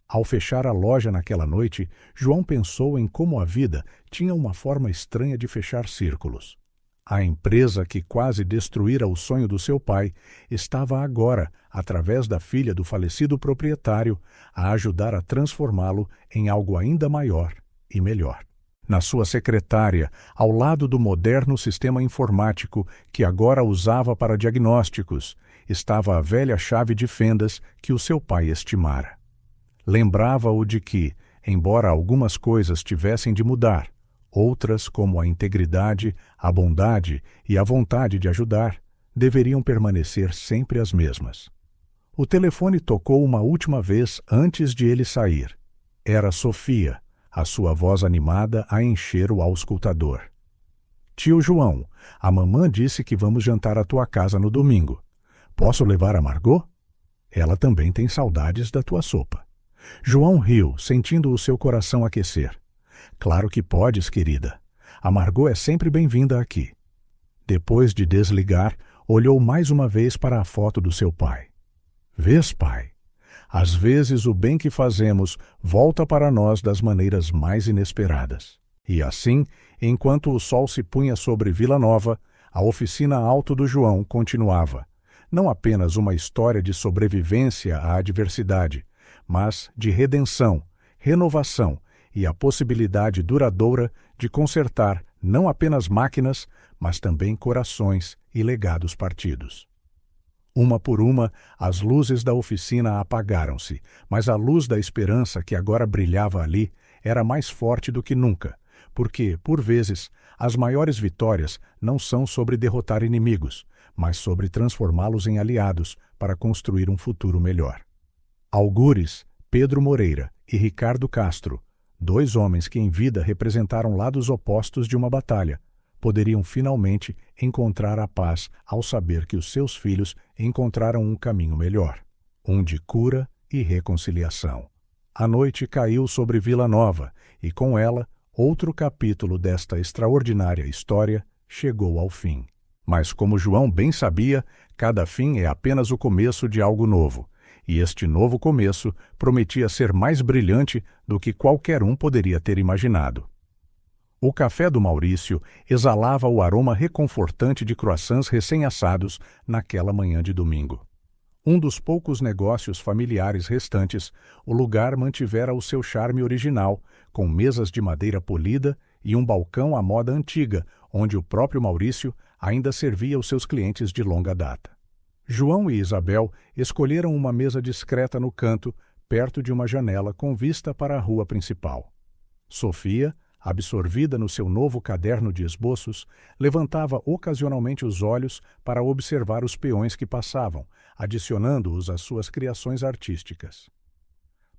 Ao fechar a loja naquela noite, João pensou em como a vida tinha uma forma estranha de fechar círculos. A empresa que quase destruíra o sonho do seu pai estava agora, através da filha do falecido proprietário, a ajudar a transformá-lo em algo ainda maior e melhor. Na sua secretária, ao lado do moderno sistema informático que agora usava para diagnósticos, estava a velha chave de fendas que o seu pai estimara. Lembrava-o de que, embora algumas coisas tivessem de mudar, outras, como a integridade, a bondade e a vontade de ajudar, deveriam permanecer sempre as mesmas. O telefone tocou uma última vez antes de ele sair. Era Sofia, a sua voz animada a encher o auscultador. Tio João, a mamã disse que vamos jantar à tua casa no domingo. Posso levar a Margot? Ela também tem saudades da tua sopa. João riu, sentindo o seu coração aquecer. Claro que podes, querida. A Margot é sempre bem-vinda aqui. Depois de desligar, olhou mais uma vez para a foto do seu pai. Vês, pai? Às vezes o bem que fazemos volta para nós das maneiras mais inesperadas. E assim, enquanto o sol se punha sobre Vila Nova, a oficina Alto do João continuava. Não apenas uma história de sobrevivência à adversidade, mas de redenção, renovação e a possibilidade duradoura de consertar não apenas máquinas, mas também corações e legados partidos. Uma por uma, as luzes da oficina apagaram-se, mas a luz da esperança que agora brilhava ali era mais forte do que nunca, porque, por vezes, as maiores vitórias não são sobre derrotar inimigos, mas sobre transformá-los em aliados para construir um futuro melhor. Algures, Pedro Moreira e Ricardo Castro, dois homens que em vida representaram lados opostos de uma batalha, poderiam finalmente encontrar a paz ao saber que os seus filhos encontraram um caminho melhor, um de cura e reconciliação. A noite caiu sobre Vila Nova e, com ela, outro capítulo desta extraordinária história chegou ao fim. Mas, como João bem sabia, cada fim é apenas o começo de algo novo, e este novo começo prometia ser mais brilhante do que qualquer um poderia ter imaginado. O café do Maurício exalava o aroma reconfortante de croissants recém-assados naquela manhã de domingo. Um dos poucos negócios familiares restantes, o lugar mantivera o seu charme original, com mesas de madeira polida e um balcão à moda antiga, onde o próprio Maurício ainda servia os seus clientes de longa data. João e Isabel escolheram uma mesa discreta no canto, perto de uma janela com vista para a rua principal. Sofia, absorvida no seu novo caderno de esboços, levantava ocasionalmente os olhos para observar os peões que passavam, adicionando-os às suas criações artísticas.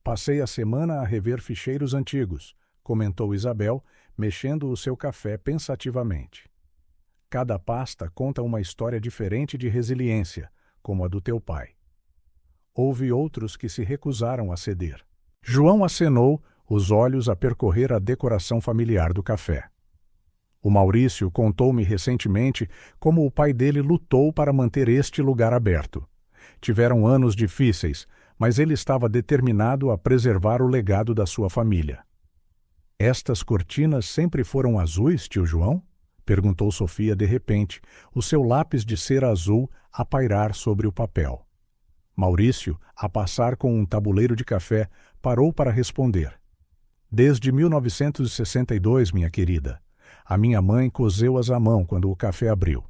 Passei a semana a rever ficheiros antigos, comentou Isabel, mexendo o seu café pensativamente. Cada pasta conta uma história diferente de resiliência, como a do teu pai. Houve outros que se recusaram a ceder. João acenou, os olhos a percorrer a decoração familiar do café. O Maurício contou-me recentemente como o pai dele lutou para manter este lugar aberto. Tiveram anos difíceis, mas ele estava determinado a preservar o legado da sua família. Estas cortinas sempre foram azuis, tio João? Perguntou Sofia de repente, o seu lápis de cera azul a pairar sobre o papel. Maurício, a passar com um tabuleiro de café, parou para responder. Desde 1962, minha querida. A minha mãe cozeu-as à mão quando o café abriu.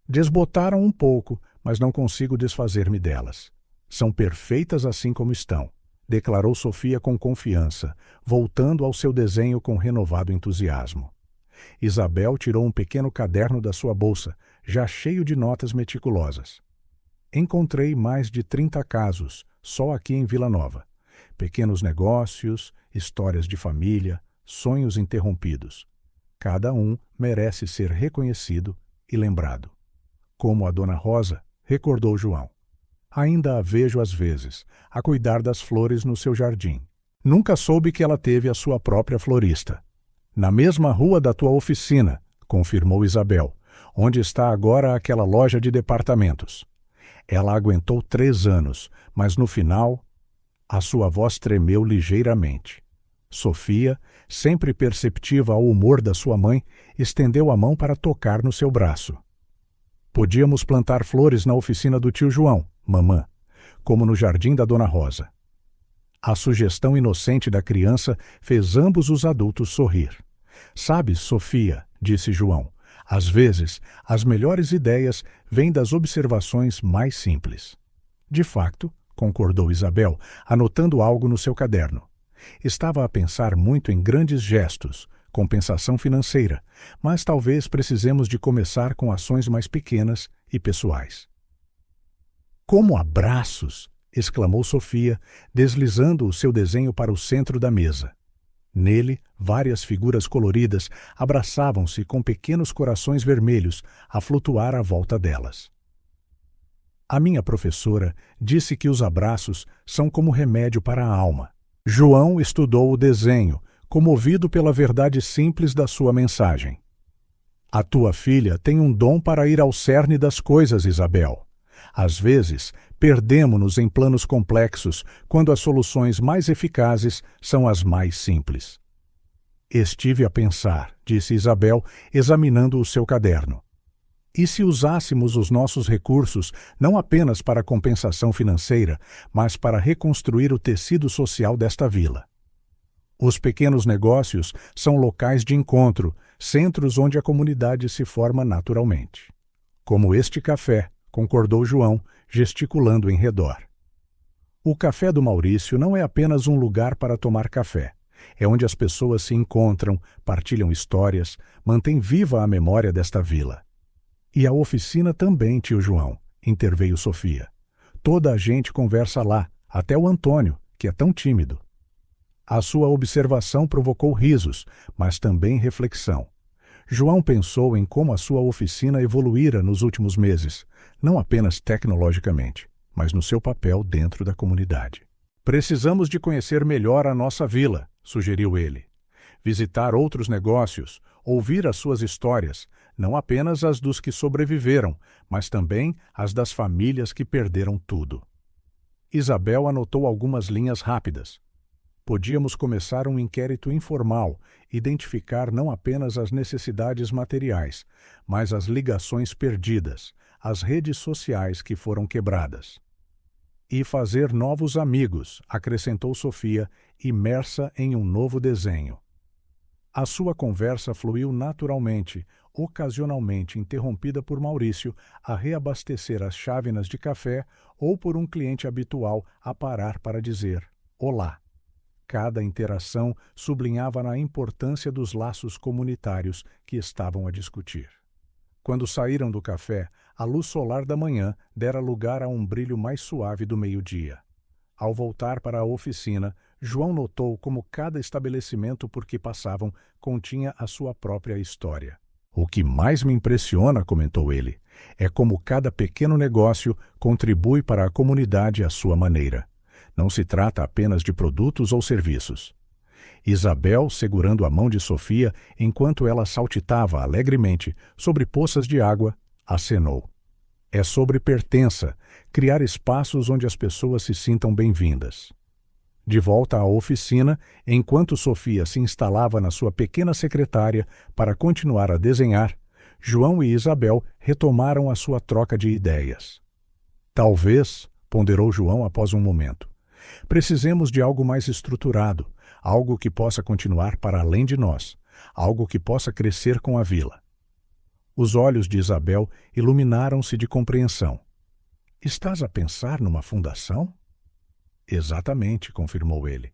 Desbotaram um pouco, mas não consigo desfazer-me delas. São perfeitas assim como estão, declarou Sofia com confiança, voltando ao seu desenho com renovado entusiasmo. Isabel tirou um pequeno caderno da sua bolsa, já cheio de notas meticulosas. Encontrei mais de 30 casos, só aqui em Vila Nova. Pequenos negócios, histórias de família, sonhos interrompidos. Cada um merece ser reconhecido e lembrado. Como a Dona Rosa, recordou João. Ainda a vejo às vezes, a cuidar das flores no seu jardim. Nunca soube que ela teve a sua própria florista. Na mesma rua da tua oficina, confirmou Isabel, onde está agora aquela loja de departamentos. Ela aguentou 3 anos, mas no final, a sua voz tremeu ligeiramente. Sofia, sempre perceptiva ao humor da sua mãe, estendeu a mão para tocar no seu braço. Podíamos plantar flores na oficina do tio João, mamã, como no jardim da Dona Rosa. A sugestão inocente da criança fez ambos os adultos sorrir. Sabes, Sofia, disse João, às vezes as melhores ideias vêm das observações mais simples. De facto, concordou Isabel, anotando algo no seu caderno. Estava a pensar muito em grandes gestos, compensação financeira, mas talvez precisemos de começar com ações mais pequenas e pessoais. Como abraços! Exclamou Sofia, deslizando o seu desenho para o centro da mesa. Nele, várias figuras coloridas abraçavam-se com pequenos corações vermelhos a flutuar à volta delas. A minha professora disse que os abraços são como remédio para a alma. João estudou o desenho, comovido pela verdade simples da sua mensagem. A tua filha tem um dom para ir ao cerne das coisas, Isabel. Às vezes, perdemo-nos em planos complexos quando as soluções mais eficazes são as mais simples. Estive a pensar, disse Isabel, examinando o seu caderno. E se usássemos os nossos recursos não apenas para compensação financeira, mas para reconstruir o tecido social desta vila? Os pequenos negócios são locais de encontro, centros onde a comunidade se forma naturalmente. Como este café, concordou João, gesticulando em redor. O café do Maurício não é apenas um lugar para tomar café. É onde as pessoas se encontram, partilham histórias, mantêm viva a memória desta vila. E a oficina também, tio João, interveio Sofia. Toda a gente conversa lá, até o Antônio, que é tão tímido. A sua observação provocou risos, mas também reflexão. João pensou em como a sua oficina evoluíra nos últimos meses, não apenas tecnologicamente, mas no seu papel dentro da comunidade. Precisamos de conhecer melhor a nossa vila, sugeriu ele. Visitar outros negócios, ouvir as suas histórias, não apenas as dos que sobreviveram, mas também as das famílias que perderam tudo. Isabel anotou algumas linhas rápidas. Podíamos começar um inquérito informal, identificar não apenas as necessidades materiais, mas as ligações perdidas, as redes sociais que foram quebradas. E fazer novos amigos, acrescentou Sofia, imersa em um novo desenho. A sua conversa fluiu naturalmente, ocasionalmente interrompida por Maurício a reabastecer as chávenas de café ou por um cliente habitual a parar para dizer olá. Cada interação sublinhava a importância dos laços comunitários que estavam a discutir. Quando saíram do café, a luz solar da manhã dera lugar a um brilho mais suave do meio-dia. Ao voltar para a oficina, João notou como cada estabelecimento por que passavam continha a sua própria história. O que mais me impressiona, comentou ele, é como cada pequeno negócio contribui para a comunidade à sua maneira. Não se trata apenas de produtos ou serviços. Isabel, segurando a mão de Sofia enquanto ela saltitava alegremente sobre poças de água, acenou. É sobre pertença, criar espaços onde as pessoas se sintam bem-vindas. De volta à oficina, enquanto Sofia se instalava na sua pequena secretária para continuar a desenhar, João e Isabel retomaram a sua troca de ideias. Talvez, ponderou João após um momento, precisemos de algo mais estruturado, algo que possa continuar para além de nós, algo que possa crescer com a vila. Os olhos de Isabel iluminaram-se de compreensão. Estás a pensar numa fundação? Exatamente, confirmou ele.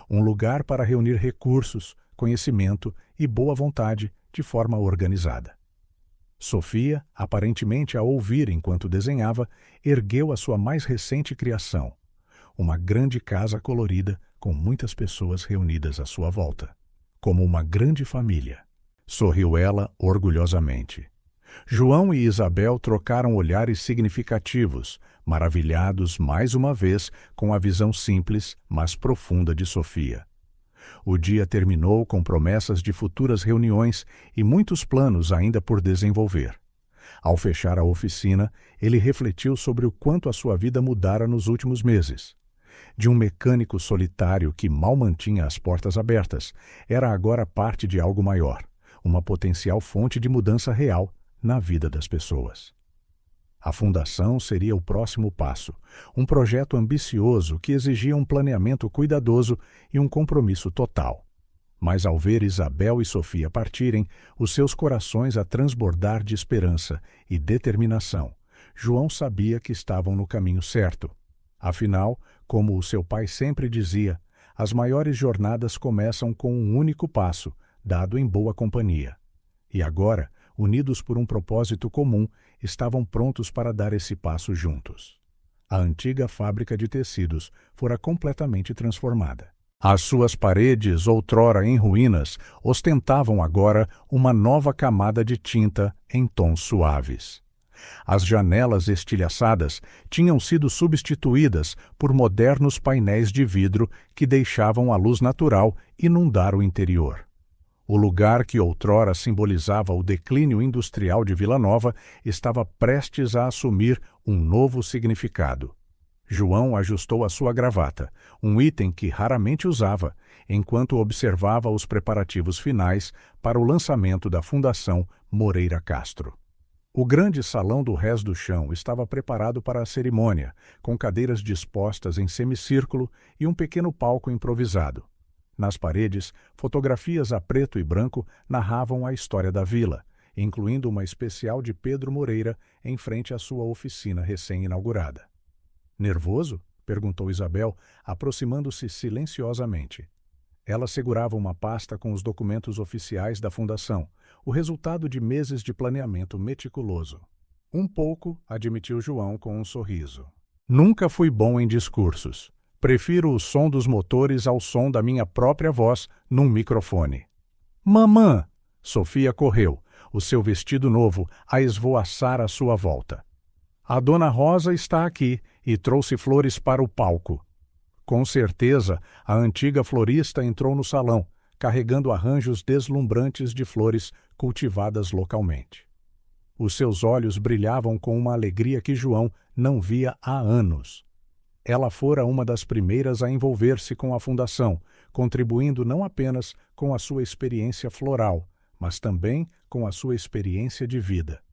Um lugar para reunir recursos, conhecimento e boa vontade de forma organizada. Sofia, aparentemente a ouvir enquanto desenhava, ergueu a sua mais recente criação. Uma grande casa colorida com muitas pessoas reunidas à sua volta. Como uma grande família. Sorriu ela orgulhosamente. João e Isabel trocaram olhares significativos, maravilhados mais uma vez com a visão simples, mas profunda de Sofia. O dia terminou com promessas de futuras reuniões e muitos planos ainda por desenvolver. Ao fechar a oficina, ele refletiu sobre o quanto a sua vida mudara nos últimos meses. De um mecânico solitário que mal mantinha as portas abertas, era agora parte de algo maior, uma potencial fonte de mudança real na vida das pessoas. A fundação seria o próximo passo, um projeto ambicioso que exigia um planeamento cuidadoso e um compromisso total. Mas ao ver Isabel e Sofia partirem, os seus corações a transbordar de esperança e determinação, João sabia que estavam no caminho certo. Afinal, como o seu pai sempre dizia, as maiores jornadas começam com um único passo, dado em boa companhia. E agora, unidos por um propósito comum, estavam prontos para dar esse passo juntos. A antiga fábrica de tecidos fora completamente transformada. As suas paredes, outrora em ruínas, ostentavam agora uma nova camada de tinta em tons suaves. As janelas estilhaçadas tinham sido substituídas por modernos painéis de vidro que deixavam a luz natural inundar o interior. O lugar que outrora simbolizava o declínio industrial de Vila Nova estava prestes a assumir um novo significado. João ajustou a sua gravata, um item que raramente usava, enquanto observava os preparativos finais para o lançamento da Fundação Moreira Castro. O grande salão do Rés do Chão estava preparado para a cerimônia, com cadeiras dispostas em semicírculo e um pequeno palco improvisado. Nas paredes, fotografias a preto e branco narravam a história da vila, incluindo uma especial de Pedro Moreira em frente à sua oficina recém-inaugurada. Nervoso? Perguntou Isabel, aproximando-se silenciosamente. Ela segurava uma pasta com os documentos oficiais da fundação, o resultado de meses de planeamento meticuloso. Um pouco, admitiu João com um sorriso. Nunca fui bom em discursos. Prefiro o som dos motores ao som da minha própria voz num microfone. Mamã! Sofia correu, o seu vestido novo a esvoaçar à sua volta. A Dona Rosa está aqui e trouxe flores para o palco. Com certeza, a antiga florista entrou no salão, carregando arranjos deslumbrantes de flores cultivadas localmente. Os seus olhos brilhavam com uma alegria que João não via há anos. Ela fora uma das primeiras a envolver-se com a fundação, contribuindo não apenas com a sua experiência floral, mas também com a sua experiência de vida.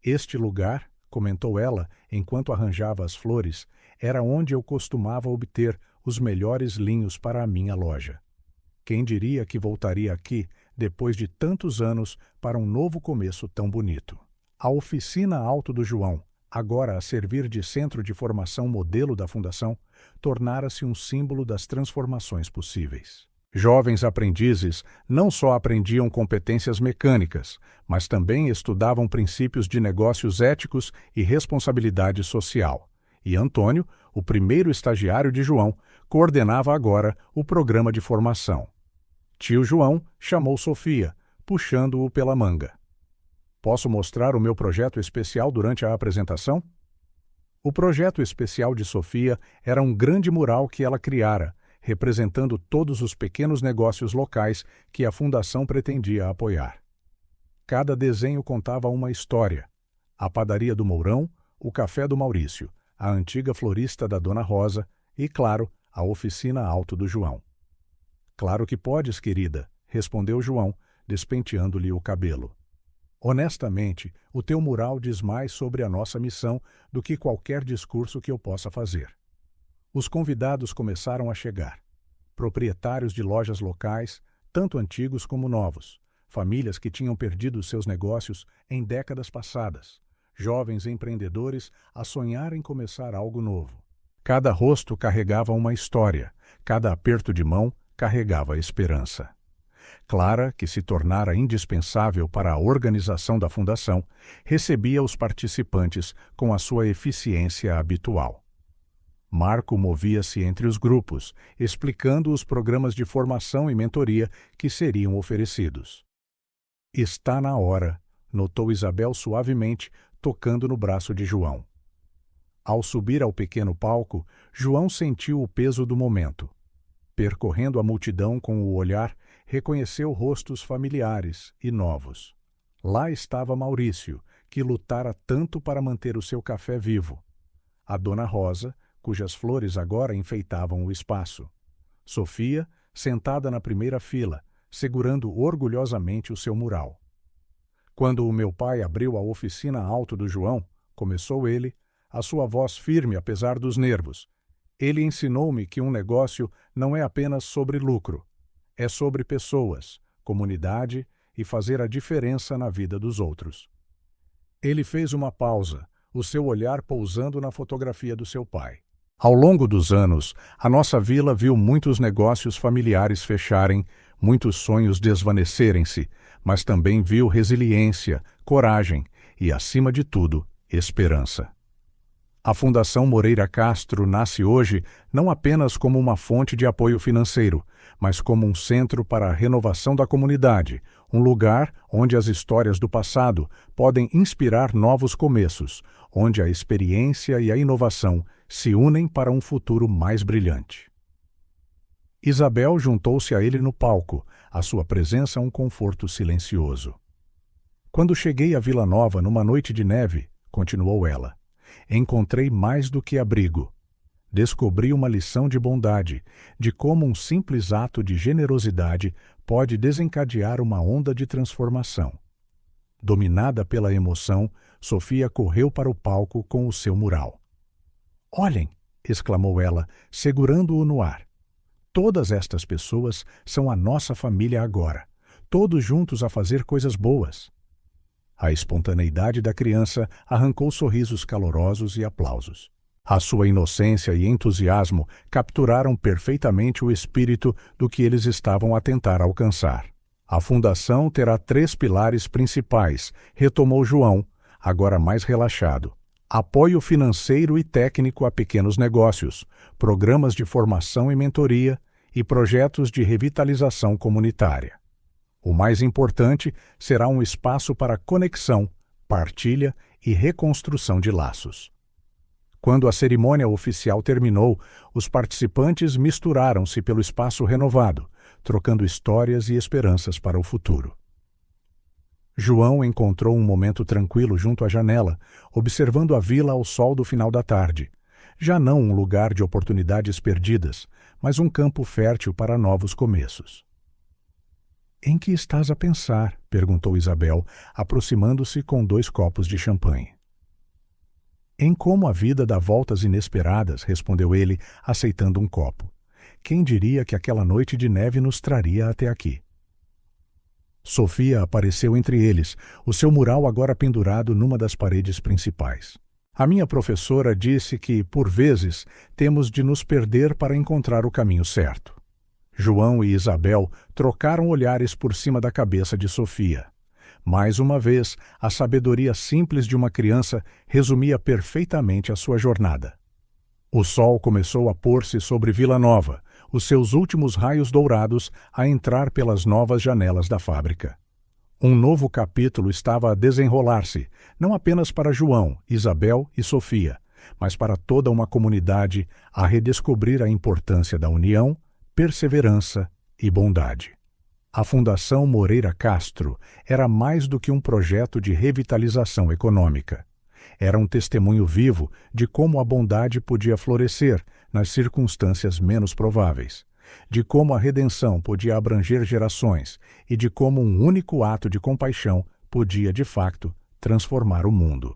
Este lugar, comentou ela enquanto arranjava as flores, era onde eu costumava obter os melhores linhos para a minha loja. Quem diria que voltaria aqui, depois de tantos anos, para um novo começo tão bonito? A oficina Alto do João, agora a servir de centro de formação modelo da Fundação, tornara-se um símbolo das transformações possíveis. Jovens aprendizes não só aprendiam competências mecânicas, mas também estudavam princípios de negócios éticos e responsabilidade social. E Antônio, o primeiro estagiário de João, coordenava agora o programa de formação. Tio João chamou Sofia, puxando-o pela manga. Posso mostrar o meu projeto especial durante a apresentação? O projeto especial de Sofia era um grande mural que ela criara, representando todos os pequenos negócios locais que a Fundação pretendia apoiar. Cada desenho contava uma história: a padaria do Mourão, o café do Maurício, a antiga florista da Dona Rosa e, claro, a oficina Alto do João. Claro que podes, querida, respondeu João, despenteando-lhe o cabelo. Honestamente, o teu mural diz mais sobre a nossa missão do que qualquer discurso que eu possa fazer. Os convidados começaram a chegar. Proprietários de lojas locais, tanto antigos como novos, famílias que tinham perdido seus negócios em décadas passadas, jovens empreendedores a sonhar em começar algo novo. Cada rosto carregava uma história, cada aperto de mão carregava esperança. Clara, que se tornara indispensável para a organização da Fundação, recebia os participantes com a sua eficiência habitual. Marco movia-se entre os grupos, explicando os programas de formação e mentoria que seriam oferecidos. Está na hora, notou Isabel suavemente, tocando no braço de João. Ao subir ao pequeno palco, João sentiu o peso do momento. Percorrendo a multidão com o olhar, reconheceu rostos familiares e novos. Lá estava Maurício, que lutara tanto para manter o seu café vivo. A Dona Rosa, cujas flores agora enfeitavam o espaço. Sofia, sentada na primeira fila, segurando orgulhosamente o seu mural. Quando o meu pai abriu a oficina Alto do João, começou ele, a sua voz firme apesar dos nervos. Ele ensinou-me que um negócio não é apenas sobre lucro. É sobre pessoas, comunidade e fazer a diferença na vida dos outros. Ele fez uma pausa, o seu olhar pousando na fotografia do seu pai. Ao longo dos anos, a nossa vila viu muitos negócios familiares fecharem, muitos sonhos desvanecerem-se, mas também viu resiliência, coragem e, acima de tudo, esperança. A Fundação Moreira Castro nasce hoje não apenas como uma fonte de apoio financeiro, mas como um centro para a renovação da comunidade, um lugar onde as histórias do passado podem inspirar novos começos, onde a experiência e a inovação se unem para um futuro mais brilhante. Isabel juntou-se a ele no palco, a sua presença um conforto silencioso. Quando cheguei a Vila Nova numa noite de neve, continuou ela, encontrei mais do que abrigo. Descobri uma lição de bondade, de como um simples ato de generosidade pode desencadear uma onda de transformação. Dominada pela emoção, Sofia correu para o palco com o seu mural. "Olhem!" exclamou ela, segurando-o no ar. "Todas estas pessoas são a nossa família agora, todos juntos a fazer coisas boas." A espontaneidade da criança arrancou sorrisos calorosos e aplausos. A sua inocência e entusiasmo capturaram perfeitamente o espírito do que eles estavam a tentar alcançar. "A fundação terá 3 pilares principais", retomou João, agora mais relaxado. "Apoio financeiro e técnico a pequenos negócios, programas de formação e mentoria e projetos de revitalização comunitária. O mais importante será um espaço para conexão, partilha e reconstrução de laços." Quando a cerimônia oficial terminou, os participantes misturaram-se pelo espaço renovado, trocando histórias e esperanças para o futuro. João encontrou um momento tranquilo junto à janela, observando a vila ao sol do final da tarde. Já não um lugar de oportunidades perdidas, mas um campo fértil para novos começos. "Em que estás a pensar?" perguntou Isabel, aproximando-se com 2 copos de champanhe. "Em como a vida dá voltas inesperadas", respondeu ele, aceitando um copo. "Quem diria que aquela noite de neve nos traria até aqui?" Sofia apareceu entre eles, o seu mural agora pendurado numa das paredes principais. "A minha professora disse que, por vezes, temos de nos perder para encontrar o caminho certo." João e Isabel trocaram olhares por cima da cabeça de Sofia. Mais uma vez, a sabedoria simples de uma criança resumia perfeitamente a sua jornada. O sol começou a pôr-se sobre Vila Nova, os seus últimos raios dourados a entrar pelas novas janelas da fábrica. Um novo capítulo estava a desenrolar-se, não apenas para João, Isabel e Sofia, mas para toda uma comunidade a redescobrir a importância da união, perseverança e bondade. A Fundação Moreira Castro era mais do que um projeto de revitalização econômica. Era um testemunho vivo de como a bondade podia florescer nas circunstâncias menos prováveis, de como a redenção podia abranger gerações e de como um único ato de compaixão podia, de facto, transformar o mundo.